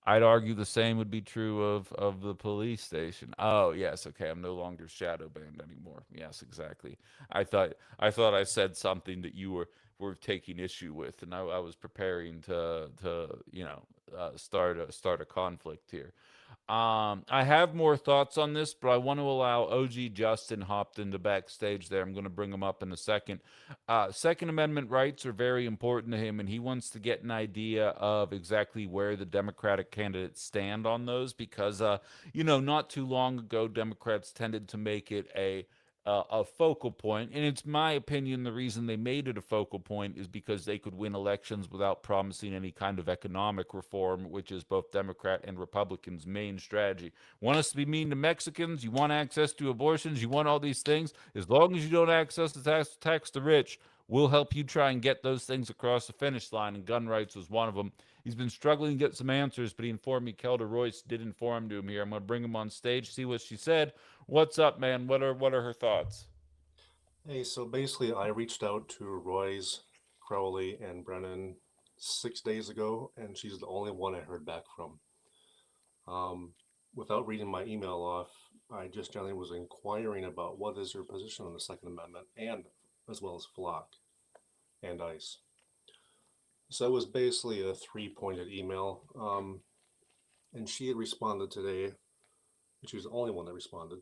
I'd argue the same would be true of the police station. Oh, yes, okay, I'm no longer shadow banned anymore. Yes, exactly. I thought I said something that you were taking issue with, and I was preparing to start a conflict here. I have more thoughts on this, but I want to allow OG Justin hopped into backstage there. I'm going to bring him up in a second. Second Amendment rights are very important to him, and he wants to get an idea of exactly where the Democratic candidates stand on those because, not too long ago, Democrats tended to make it a focal point. And it's my opinion the reason they made it a focal point is because they could win elections without promising any kind of economic reform, which is both Democrat and Republicans' main strategy. Want us to be mean to Mexicans? You want access to abortions? You want all these things? As long as you don't access the tax the rich, we'll help you try and get those things across the finish line, and gun rights was one of them. He's been struggling to get some answers, but he informed me Kelda Royce did inform to him here. I'm going to bring him on stage, see what she said. What's up, man? What are her thoughts? Hey, so basically, I reached out to Royce, Crowley, and Brennan 6 days ago, and she's the only one I heard back from. Without reading my email off, I just generally was inquiring about what is your position on the Second Amendment, and as well as flock and ICE. So it was basically a three-pointed email, and she had responded today, and she was the only one that responded.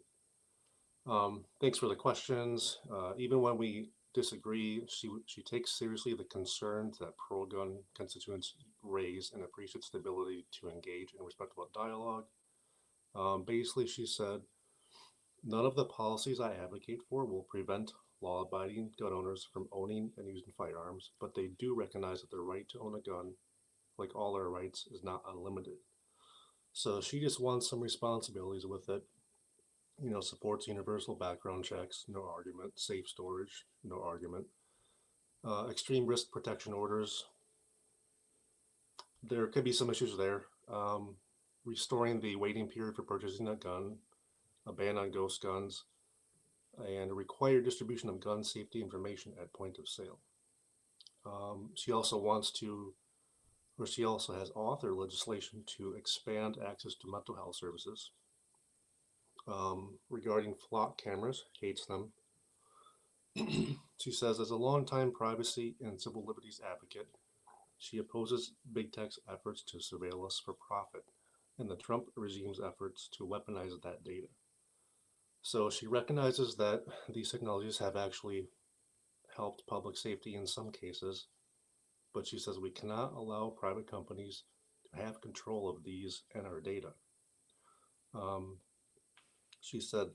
Thanks for the questions. Even when we disagree, she takes seriously the concerns that pro-gun constituents raise and appreciates the ability to engage in respectful dialogue. Basically, she said, none of the policies I advocate for will prevent law-abiding gun owners from owning and using firearms, but they do recognize that the right to own a gun, like all our rights, is not unlimited. So she just wants some responsibilities with it. Supports universal background checks, no argument. Safe storage, no argument. Extreme risk protection orders, there could be some issues there. Restoring the waiting period for purchasing a gun, a ban on ghost guns, and a required distribution of gun safety information at point of sale. She also has authored legislation to expand access to mental health services. Regarding flock cameras, hates them. She says, as a longtime privacy and civil liberties advocate, she opposes big tech's efforts to surveil us for profit and the Trump regime's efforts to weaponize that data. So she recognizes that these technologies have actually helped public safety in some cases, but she says we cannot allow private companies to have control of these and our data. Um, she said,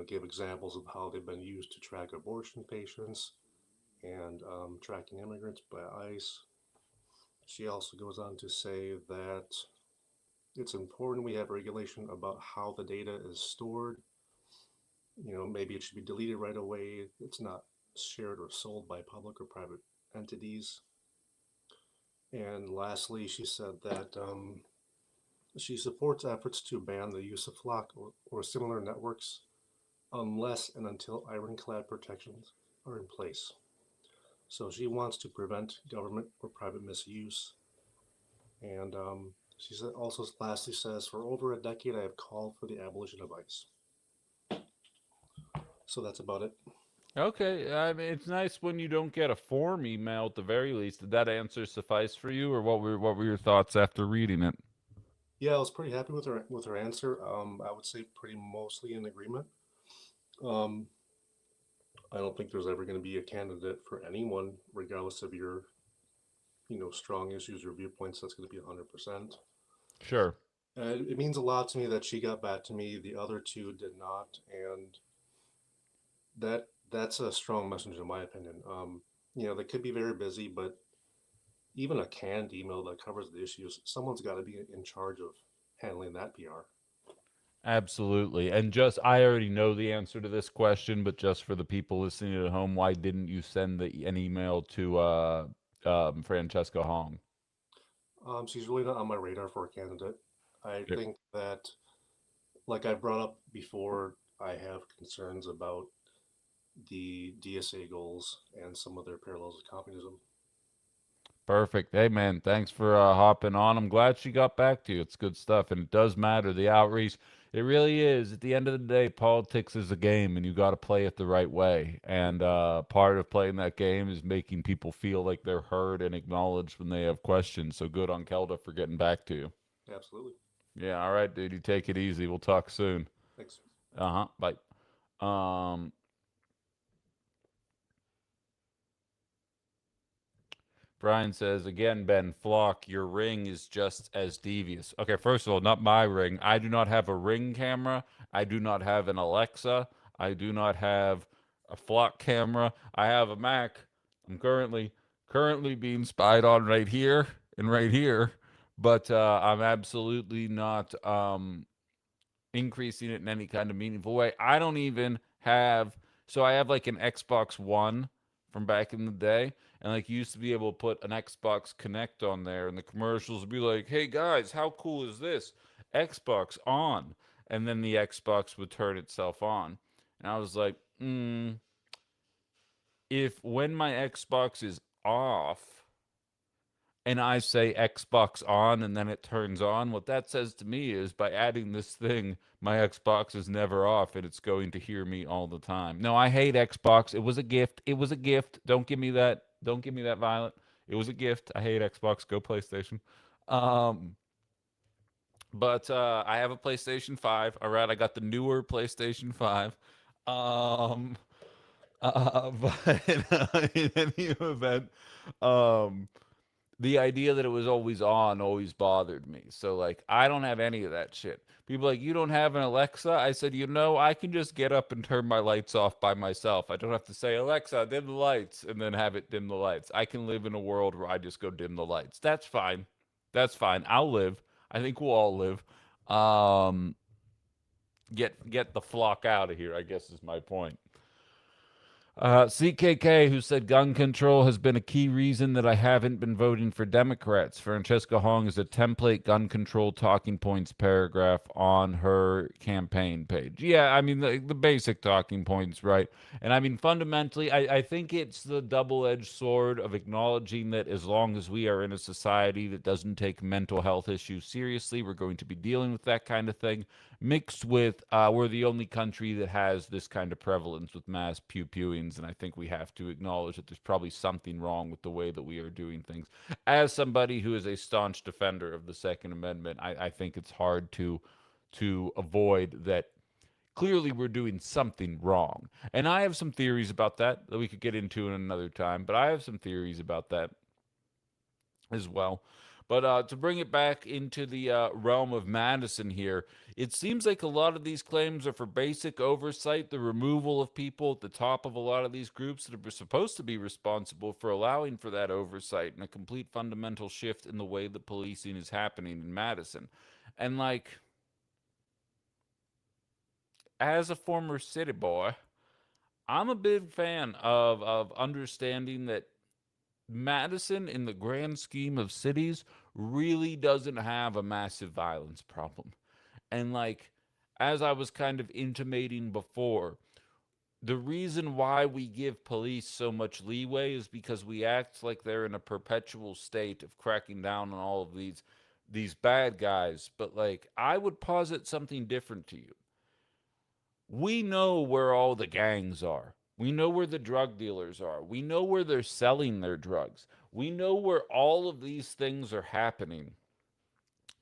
gave examples of how they've been used to track abortion patients and tracking immigrants by ICE. She also goes on to say that it's important we have regulation about how the data is stored. Maybe it should be deleted right away. It's not shared or sold by public or private entities. And lastly, she said that she supports efforts to ban the use of flock or similar networks unless and until ironclad protections are in place. So she wants to prevent government or private misuse. And she said, also lastly says, for over a decade, I have called for the abolition of ICE. So that's about it. Okay, I mean, it's nice when you don't get a form email at the very least. Did that answer suffice for you, or what were your thoughts after reading it? Yeah, I was pretty happy with her answer. I would say pretty mostly in agreement. Um, I don't think there's ever going to be a candidate for anyone, regardless of your, strong issues or viewpoints. That's going to be 100%. Sure. It means a lot to me that she got back to me. The other two did not, and that's a strong message in my opinion. They could be very busy, but even a canned email that covers the issues, someone's got to be in charge of handling that PR. Absolutely. And just, I already know the answer to this question, but just for the people listening at home, why didn't you send an email to Francesca Hong? She's really not on my radar for a candidate. I Sure. think that, like I brought up before, I have concerns about the DSA goals and some of their parallels with communism. Perfect. Hey, man, thanks for hopping on. I'm glad she got back to you. It's good stuff, and it does matter. The outreach, it really is. At the end of the day, politics is a game, and you got to play it the right way. And part of playing that game is making people feel like they're heard and acknowledged when they have questions. So good on Kelda for getting back to you. Absolutely. Yeah, all right, dude. You take it easy. We'll talk soon. Thanks. Uh-huh. Bye. Um, Brian says, again, Ben Flock, your ring is just as devious. Okay, first of all, not my ring. I do not have a Ring camera. I do not have an Alexa. I do not have a Flock camera. I have a Mac. I'm currently being spied on right here and right here, but I'm absolutely not increasing it in any kind of meaningful way. I don't even have, so I have like an Xbox One from back in the day, and like you used to be able to put an Xbox Connect on there, and the commercials would be like, "Hey guys, how cool is this? Xbox on," and then the Xbox would turn itself on, and I was like, if when my Xbox is off and I say Xbox on and then it turns on, what that says to me is by adding this thing, my Xbox is never off and it's going to hear me all the time. No, I hate Xbox. It was a gift. It was a gift. Don't give me that. Don't give me that violent. It was a gift. I hate Xbox. Go PlayStation. Um, but I have a PlayStation 5. All right, I got the newer PlayStation 5. Um, but in any event, um, the idea that it was always on always bothered me. So like I don't have any of that shit. People are like, you don't have an Alexa? I said, I can just get up and turn my lights off by myself. I don't have to say, Alexa, dim the lights, and then have it dim the lights. I can live in a world where I just go dim the lights. That's fine. That's fine. I'll live. I think we'll all live. Um, get the flock out of here, I guess is my point. CKK, who said gun control has been a key reason that I haven't been voting for Democrats. Francesca Hong is a template gun control talking points paragraph on her campaign page. Yeah, I mean, the basic talking points, right? And I mean, fundamentally, I think it's the double-edged sword of acknowledging that as long as we are in a society that doesn't take mental health issues seriously, we're going to be dealing with that kind of thing, mixed with we're the only country that has this kind of prevalence with mass pew-pewings, and I think we have to acknowledge that there's probably something wrong with the way that we are doing things. As somebody who is a staunch defender of the Second Amendment, I think it's hard to avoid that clearly we're doing something wrong. And I have some theories about that we could get into in another time, but I have some theories about that. as well. But to bring it back into the realm of Madison here, it seems like a lot of these claims are for basic oversight, the removal of people at the top of a lot of these groups that are supposed to be responsible for allowing for that oversight, and a complete fundamental shift in the way that policing is happening in Madison. And like, as a former city boy, I'm a big fan of understanding that Madison, in the grand scheme of cities, really doesn't have a massive violence problem. And like, as I was kind of intimating before, the reason why we give police so much leeway is because we act like they're in a perpetual state of cracking down on all of these bad guys. But like, I would posit something different to you. We know where all the gangs are. We know where the drug dealers are. We know where they're selling their drugs. We know where all of these things are happening.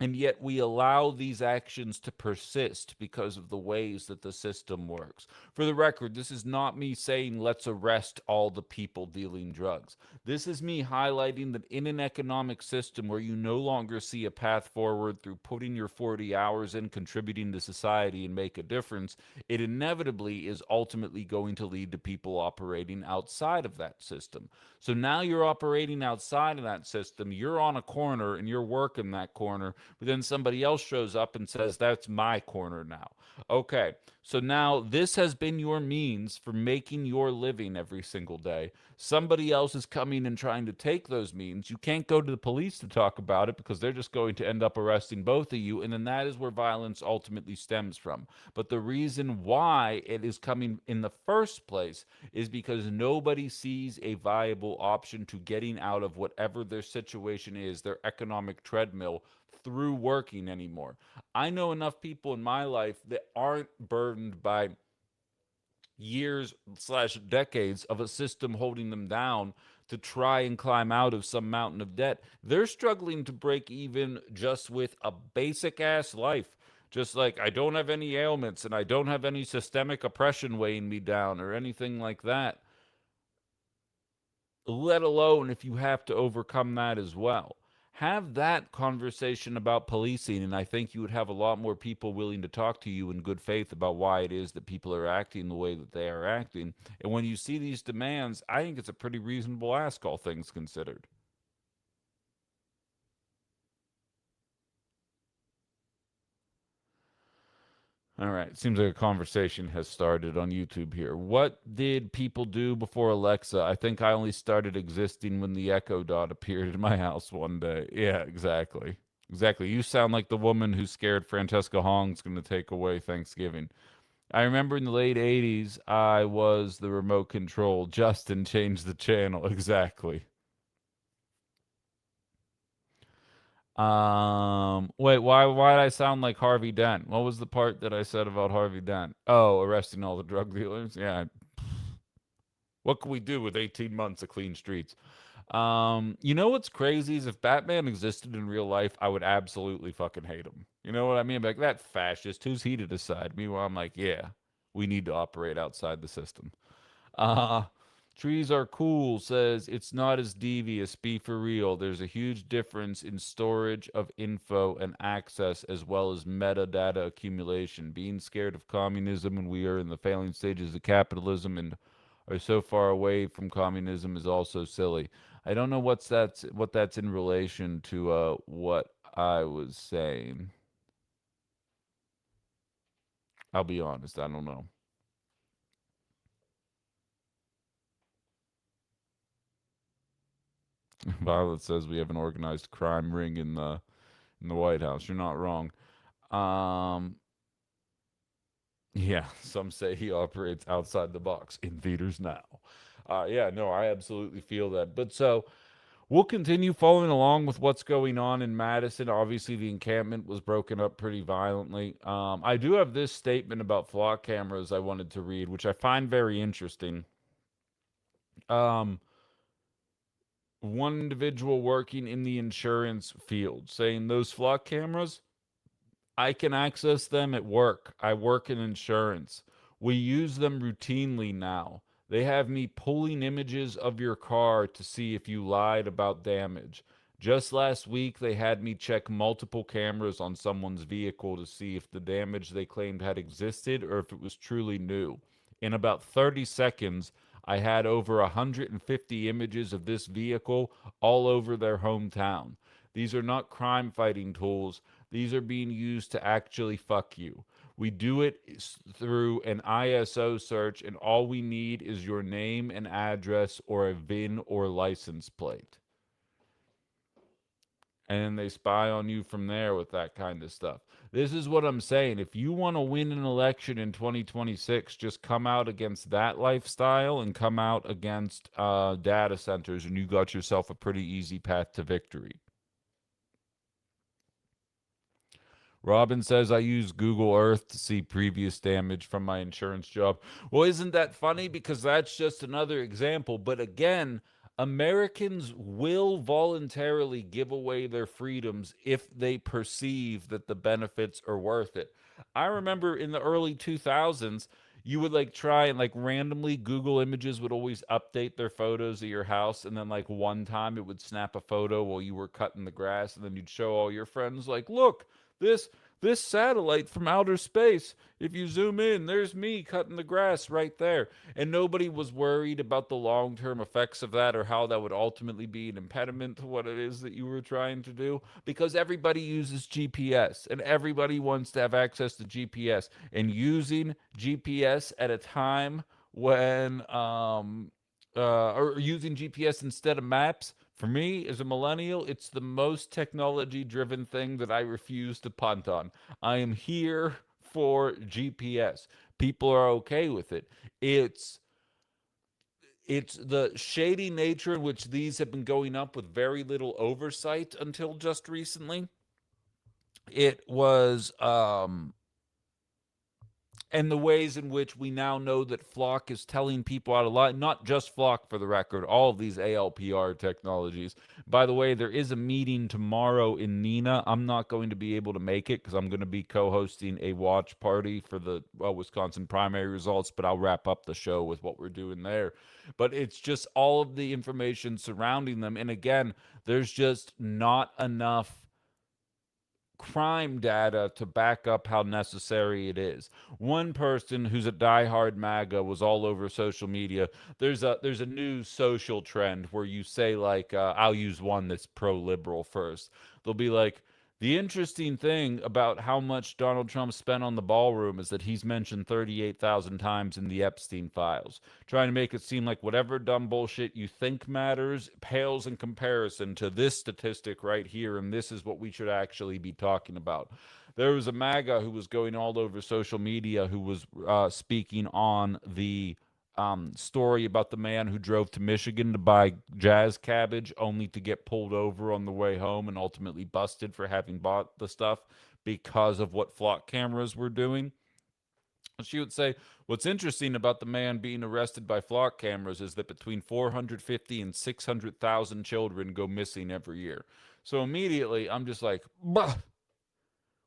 And yet we allow these actions to persist because of the ways that the system works. For the record, this is not me saying let's arrest all the people dealing drugs. This is me highlighting that in an economic system where you no longer see a path forward through putting your 40 hours in, contributing to society and make a difference, it inevitably is ultimately going to lead to people operating outside of that system. So now you're operating outside of that system, you're on a corner and you're working that corner, but then somebody else shows up and says, that's my corner now. Okay, so now this has been your means for making your living every single day. Somebody else is coming and trying to take those means. You can't go to the police to talk about it because they're just going to end up arresting both of you, and then that is where violence ultimately stems from. But the reason why it is coming in the first place is because nobody sees a viable option to getting out of whatever their situation is, their economic treadmill, through working anymore. I know enough people in my life that aren't burdened by years slash decades of a system holding them down to try and climb out of some mountain of debt. They're struggling to break even just with a basic ass life. Just like, I don't have any ailments and I don't have any systemic oppression weighing me down or anything like that, let alone if you have to overcome that as well. Have that conversation about policing, and I think you would have a lot more people willing to talk to you in good faith about why it is that people are acting the way that they are acting. And when you see these demands, I think it's a pretty reasonable ask, all things considered. All right. Seems like a conversation has started on YouTube here. What did people do before Alexa? I think I only started existing when the Echo Dot appeared in my house one day. Yeah, exactly. Exactly. You sound like the woman who scared Francesca Hong's going to take away Thanksgiving. I remember in the late 80s, I was the remote control. Justin changed the channel. Exactly. Wait, why did I sound like Harvey Dent? What was the part that I said about Harvey Dent? Oh, arresting all the drug dealers? Yeah. What can we do with 18 months of clean streets? You know what's crazy is if Batman existed in real life, I would absolutely fucking hate him. You know what I mean? Like, that fascist, who's he to decide? Meanwhile, I'm like, yeah, we need to operate outside the system. Uh, Trees are cool says it's not as devious. Be for real. There's a huge difference in storage of info and access as well as metadata accumulation. Being scared of communism when we are in the failing stages of capitalism and are so far away from communism is also silly. I don't know what that's in relation to what I was saying. I'll be honest, I don't know. Violet says we have an organized crime ring in the White House. You're not wrong. Um, yeah, some say he operates outside the box in theaters now. Yeah, no, I absolutely feel that. But so we'll continue following along with what's going on in Madison. Obviously, the encampment was broken up pretty violently. I do have this statement about flock cameras I wanted to read, which I find very interesting. One individual working in the insurance field saying those flock cameras, I can access them at work. I work in insurance. We use them routinely now. They have me pulling images of your car to see if you lied about damage. Just last week, they had me check multiple cameras on someone's vehicle to see if the damage they claimed had existed or if it was truly new. In about 30 seconds, I had over 150 images of this vehicle all over their hometown. These are not crime fighting tools. These are being used to actually fuck you. We do it through an ISO search, and all we need is your name and address or a VIN or license plate. And they spy on you from there with that kind of stuff. This is what I'm saying. If you want to win an election in 2026, just come out against that lifestyle and come out against data centers, and you got yourself a pretty easy path to victory. Robin says, I use Google Earth to see previous damage from my insurance job. Well, isn't that funny? Because that's just another example. But again, Americans will voluntarily give away their freedoms if they perceive that the benefits are worth it. I remember in the early 2000s, you would like try and like randomly Google Images would always update their photos of your house, and then like one time it would snap a photo while you were cutting the grass, and then you'd show all your friends like, look, this satellite from outer space. If you zoom in, there's me cutting the grass right there. And nobody was worried about the long-term effects of that or how that would ultimately be an impediment to what it is that you were trying to do, because everybody uses GPS and everybody wants to have access to GPS. And using GPS at a time when or using GPS instead of maps, for me, as a millennial, it's the most technology-driven thing that I refuse to punt on. I am here for GPS. People are okay with it. It's the shady nature in which these have been going up with very little oversight until just recently. It was and the ways in which we now know that Flock is telling people how to lie. Not just Flock, for the record, all of these ALPR technologies. By the way, there is a meeting tomorrow in Neenah. I'm not going to be able to make it because I'm going to be co-hosting a watch party for the Wisconsin primary results, but I'll wrap up the show with what we're doing there. But it's just all of the information surrounding them. And again, there's just not enough crime data to back up how necessary it is. One person who's a diehard MAGA was all over social media. There's a new social trend where you say like, I'll use one that's pro-liberal first. They'll be like, the interesting thing about how much Donald Trump spent on the ballroom is that he's mentioned 38,000 times in the Epstein files, trying to make it seem like whatever dumb bullshit you think matters pales in comparison to this statistic right here, and this is what we should actually be talking about. There was a MAGA who was going all over social media who was speaking on the story about the man who drove to Michigan to buy jazz cabbage only to get pulled over on the way home and ultimately busted for having bought the stuff because of what Flock cameras were doing. She would say, what's interesting about the man being arrested by Flock cameras is that between 450 and 600,000 children go missing every year. So immediately I'm just like, bah,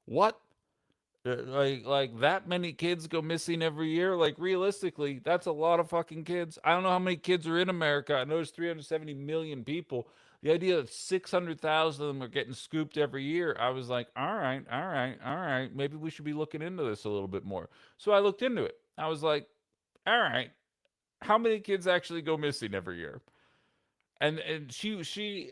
what? Like that many kids go missing every year? Like realistically, that's a lot of fucking kids. I don't know how many kids are in America. I know there's 370 million people. The idea that 600,000 of them are getting scooped every year, I was like, all right. Maybe we should be looking into this a little bit more. So I looked into it. I was like, all right, how many kids actually go missing every year? And she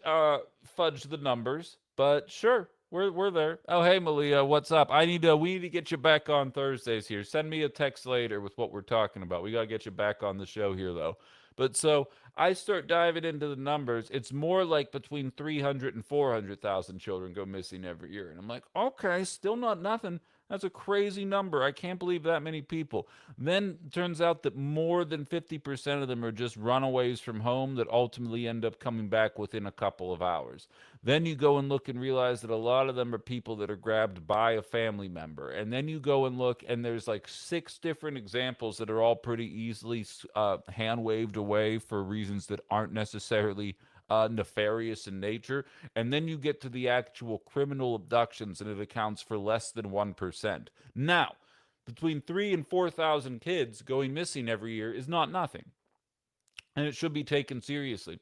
fudged the numbers, but sure, we're there. Oh, hey Malia, what's up? We need to get you back on Thursdays here. Send me a text later with what we're talking about. We got to get you back on the show here though. But so I start diving into the numbers. It's more like between 300 and 400,000 children go missing every year. And I'm like, okay, still not nothing. That's a crazy number. I can't believe that many people. Then it turns out that more than 50% of them are just runaways from home that ultimately end up coming back within a couple of hours. Then you go and look and realize that a lot of them are people that are grabbed by a family member. And then you go and look, and there's like 6 different examples that are all pretty easily hand waved away for reasons that aren't necessarily nefarious in nature. And then you get to the actual criminal abductions, and it accounts for less than 1%. Now, between 3,000 and 4,000 kids going missing every year is not nothing, and it should be taken seriously.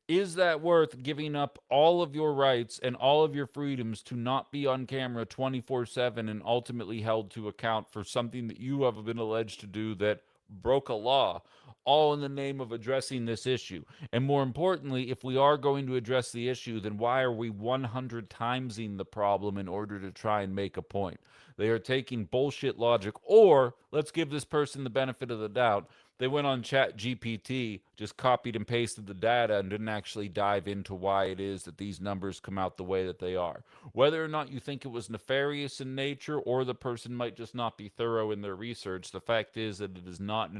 Is that worth giving up all of your rights and all of your freedoms to not be on camera 24/7 and ultimately held to account for something that you have been alleged to do that broke a law, all in the name of addressing this issue? And more importantly, if we are going to address the issue, then why are we 100 timesing the problem in order to try and make a point? They are taking bullshit logic, or let's give this person the benefit of the doubt. They went on Chat GPT, just copied and pasted the data, and didn't actually dive into why it is that these numbers come out the way that they are. Whether or not you think it was nefarious in nature, or the person might just not be thorough in their research, the fact is that it is not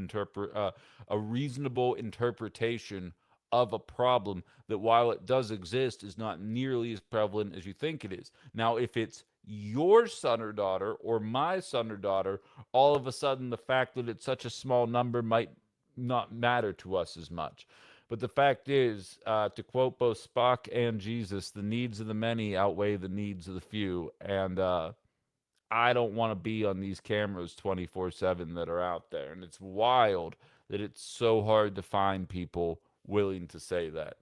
a reasonable interpretation of a problem that, while it does exist, is not nearly as prevalent as you think it is. Now, if it's your son or daughter or my son or daughter, all of a sudden the fact that it's such a small number might not matter to us as much. But the fact is, to quote both Spock and Jesus, the needs of the many outweigh the needs of the few. And I don't want to be on these cameras 24/7 that are out there. And it's wild that it's so hard to find people willing to say that.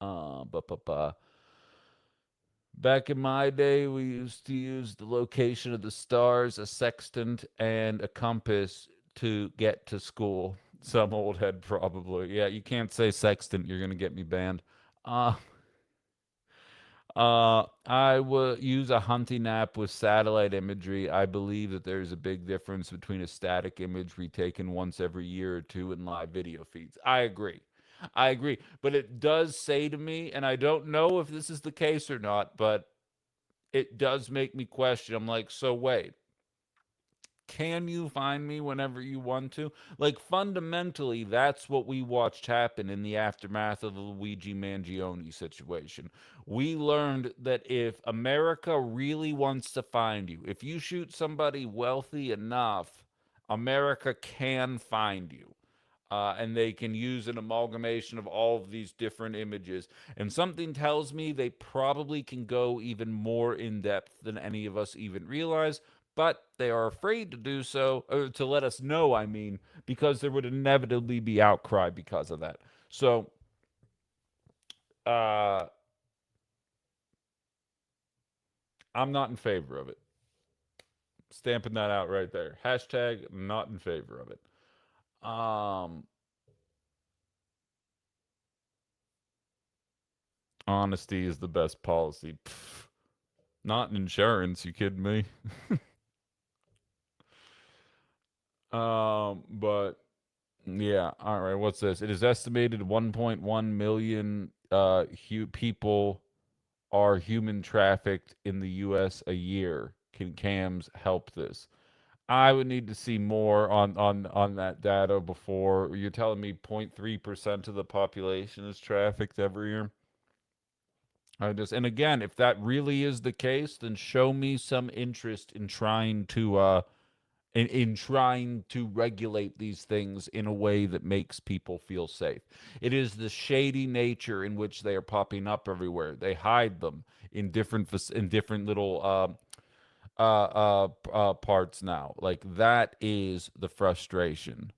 Uh, ba ba ba. Back in my day, we used to use the location of the stars, a sextant, and a compass to get to school. Some old head probably. Yeah, you can't say sextant. You're gonna get me banned. Uh, I would use a hunting app with satellite imagery. I believe that there's a big difference between a static image retaken once every year or two and live video feeds. I agree. I agree. But it does say to me, and I don't know if this is the case or not, but it does make me question. I'm like, so wait, can you find me whenever you want to? Like, fundamentally, that's what we watched happen in the aftermath of the Luigi Mangione situation. We learned that if America really wants to find you, if you shoot somebody wealthy enough, America can find you. And they can use an amalgamation of all of these different images. And something tells me they probably can go even more in depth than any of us even realize, but they are afraid to do so, or to let us know, I mean, because there would inevitably be outcry because of that. So, uh, I'm not in favor of it. Stamping that out right there. Hashtag not in favor of it. Honesty is the best policy. Pfft, not in insurance, you kidding me? But yeah, all right, what's this? It is estimated 1.1 million people are human trafficked in the US a year. Can cams help this? I would need to see more on that data before. You're telling me 0.3% of the population is trafficked every year? And again, if that really is the case, then show me some interest in trying to in trying to regulate these things in a way that makes people feel safe. It is the shady nature in which they are popping up everywhere. They hide them in different little parts now. Like, that is the frustration.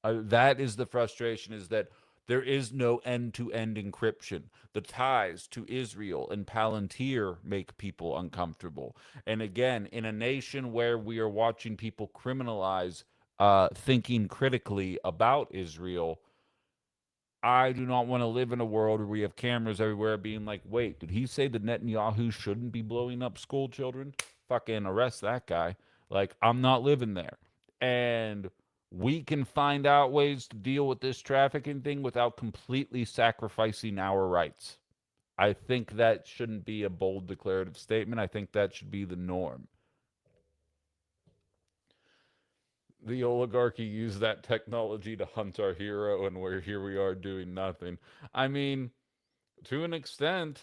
That is the frustration, is that there is no end-to-end encryption. The ties to Israel and Palantir make people uncomfortable. And again, in a nation where we are watching people criminalize thinking critically about Israel, I do not want to live in a world where we have cameras everywhere being like, wait, did he say that Netanyahu shouldn't be blowing up school children? Fucking arrest that guy. Like, I'm not living there. And we can find out ways to deal with this trafficking thing without completely sacrificing our rights. I think that shouldn't be a bold declarative statement. I think that should be the norm. The oligarchy used that technology to hunt our hero, and here we are doing nothing. I mean, to an extent,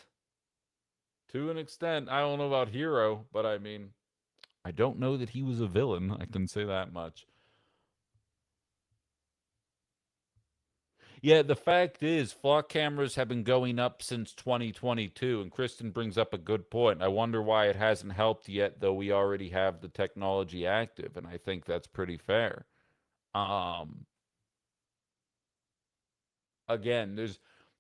I don't know about hero, but I mean, I don't know that he was a villain. I can say that much. Yeah, the fact is, flock cameras have been going up since 2022, and Kristen brings up a good point. I wonder why it hasn't helped yet, though we already have the technology active, and I think that's pretty fair. Um, Again,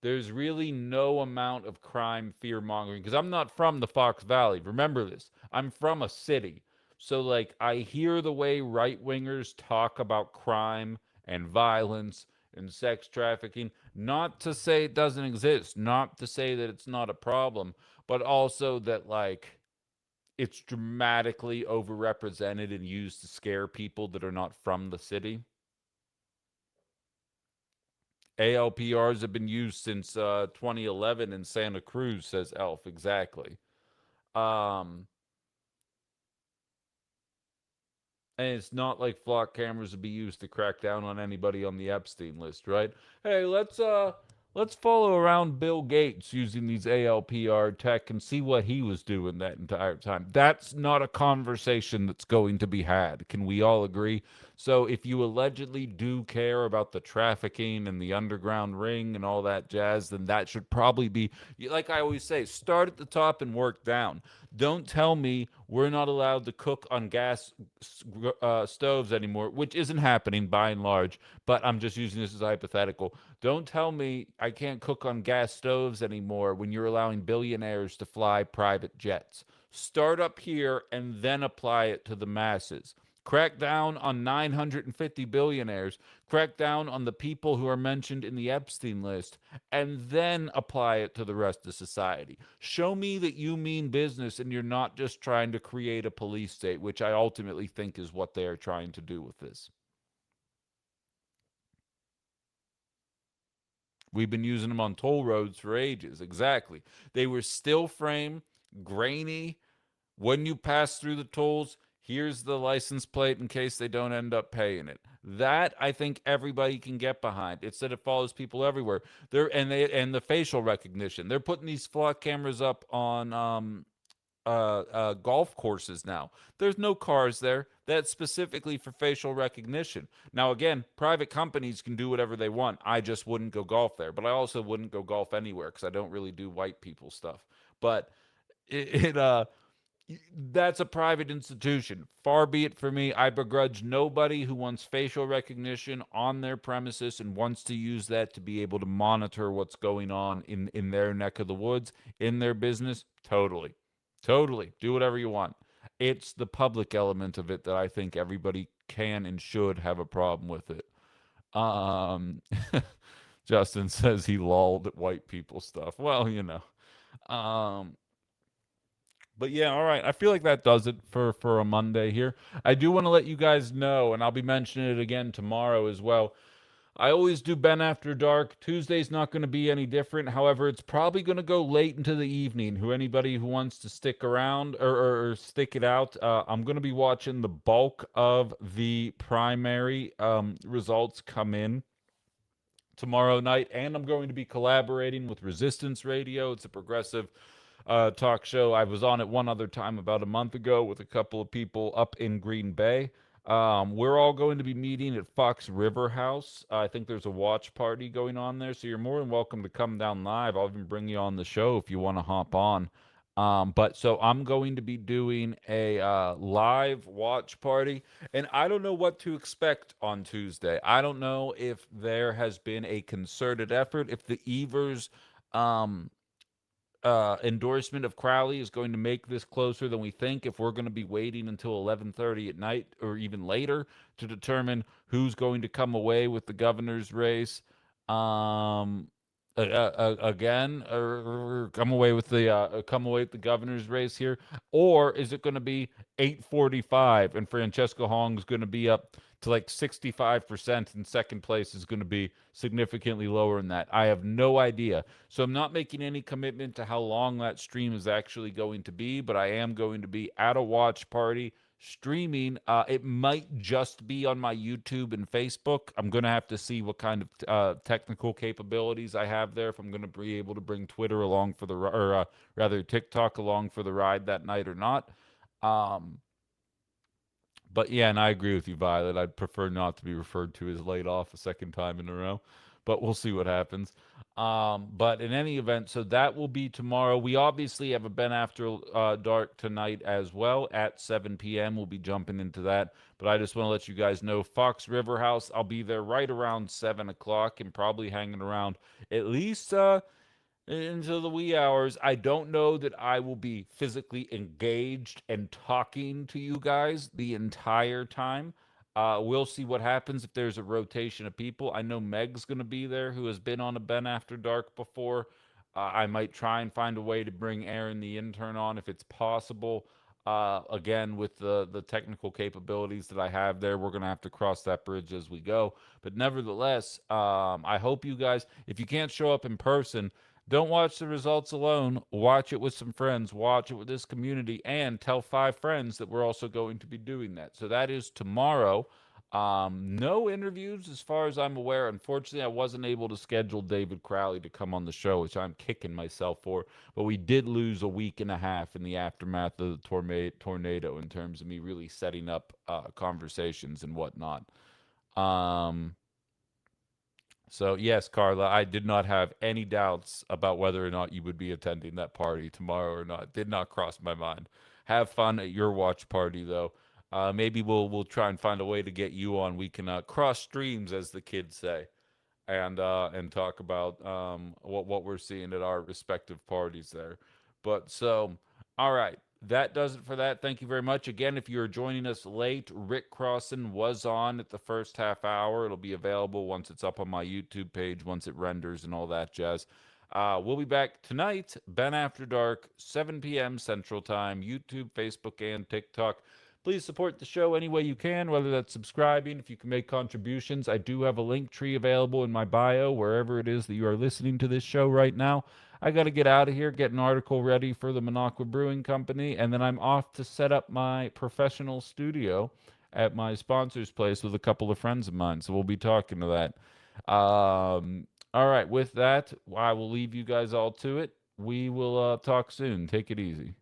there's really no amount of crime fear mongering because I'm not from the Fox Valley. Remember this. I'm from a city. So like I hear the way right wingers talk about crime and violence and sex trafficking, not to say it doesn't exist, not to say that it's not a problem, but also that like it's dramatically overrepresented and used to scare people that are not from the city. ALPRs have been used since 2011 in Santa Cruz, says Elf. Exactly. Um, and it's not like flock cameras would be used to crack down on anybody on the Epstein list, right? Hey, let's follow around Bill Gates using these ALPR tech and see what he was doing that entire time. That's not a conversation that's going to be had. Can we all agree? So if you allegedly do care about the trafficking and the underground ring and all that jazz, then that should probably be, like I always say, start at the top and work down. Don't tell me we're not allowed to cook on gas stoves anymore, which isn't happening by and large, but I'm just using this as a hypothetical. Don't tell me I can't cook on gas stoves anymore when you're allowing billionaires to fly private jets. Start up here and then apply it to the masses. Crack down on 950 billionaires, crack down on the people who are mentioned in the Epstein list, and then apply it to the rest of society. Show me that you mean business and you're not just trying to create a police state, which I ultimately think is what they are trying to do with this. We've been using them on toll roads for ages. Exactly. They were still frame, grainy. When you pass through the tolls, here's the license plate in case they don't end up paying it. That I think everybody can get behind. It's that it follows people everywhere. And the facial recognition. They're putting these flock cameras up on golf courses now. There's no cars there. That's specifically for facial recognition. Now, again, private companies can do whatever they want. I just wouldn't go golf there, but I also wouldn't go golf anywhere because I don't really do white people stuff. But it that's a private institution. Far be it for me. I begrudge nobody who wants facial recognition on their premises and wants to use that to be able to monitor what's going on in their neck of the woods, in their business. Totally. Totally. Do whatever you want. It's the public element of it that I think everybody can and should have a problem with it. Um, Justin says he lolled at white people stuff. Well, you know. Um, but yeah, all right. I feel like that does it for a Monday here. I do want to let you guys know, and I'll be mentioning it again tomorrow as well. I always do Ben After Dark. Tuesday's not going to be any different. However, it's probably going to go late into the evening. Anybody who wants to stick around or stick it out, I'm going to be watching the bulk of the primary results come in tomorrow night, and I'm going to be collaborating with Resistance Radio. It's a progressive talk show. I was on it one other time about a month ago with a couple of people up in Green Bay. We're all going to be meeting at Fox River House. I think there's a watch party going on there, so you're more than welcome to come down live. I'll even bring you on the show if you want to hop on. But so I'm going to be doing a live watch party, and I don't know what to expect on Tuesday. I don't know if there has been a concerted effort, if the Evers endorsement of Crowley is going to make this closer than we think, if we're going to be waiting until 11:30 at night or even later to determine who's going to come away with the governor's race. Um, Again, or come away with the governor's race here, or is it going to be 8:45 and Francesca Hong's going to be up to like 65%, and second place is going to be significantly lower than that? I have no idea. So I'm not making any commitment to how long that stream is actually going to be, but I am going to be at a watch party streaming. It might just be on my YouTube and Facebook. I'm going to have to see what kind of technical capabilities I have there, if I'm going to be able to bring Twitter along for the, or rather TikTok along for the ride that night or not. But yeah, and I agree with you, Violet. I'd prefer not to be referred to as laid off a second time in a row. but we'll see what happens. But in any event, so that will be tomorrow. We obviously have a Ben After Dark tonight as well at 7 p.m. We'll be jumping into that. But I just want to let you guys know, Fox River House, I'll be there right around 7 o'clock and probably hanging around at least into the wee hours. I don't know that I will be physically engaged and talking to you guys the entire time. We'll see what happens if there's a rotation of people. I know Meg's going to be there, who has been on a Ben After Dark before. I might try and find a way to bring Aaron the intern on if it's possible. Again, with the technical capabilities that I have there, we're going to have to cross that bridge as we go. But nevertheless, I hope you guys, if you can't show up in person, don't watch the results alone. Watch it with some friends. Watch it with this community, and tell 5 friends that we're also going to be doing that. So that is tomorrow. No interviews as far as I'm aware. Unfortunately, I wasn't able to schedule David Crowley to come on the show, which I'm kicking myself for. But we did lose a week and a half in the aftermath of the tornado in terms of me really setting up conversations and whatnot. So, yes, Carla, I did not have any doubts about whether or not you would be attending that party tomorrow or not. Did not cross my mind. Have fun at your watch party, though. Maybe we'll try and find a way to get you on. We can cross streams, as the kids say, and talk about what we're seeing at our respective parties there. But so, all right. That does it for that. Thank you very much. Again, if you're joining us late, Rick Crossan was on at the first half hour. It'll be available once it's up on my YouTube page, once it renders and all that jazz. We'll be back tonight, Ben After Dark, 7 p.m. Central Time, YouTube, Facebook, and TikTok. Please support the show any way you can, whether that's subscribing, if you can make contributions. I do have a link tree available in my bio, wherever it is that you are listening to this show right now. I got to get out of here, get an article ready for the Minocqua Brewing Company, and then I'm off to set up my professional studio at my sponsor's place with a couple of friends of mine. So we'll be talking to that. All right, with that, I will leave you guys all to it. We will talk soon. Take it easy.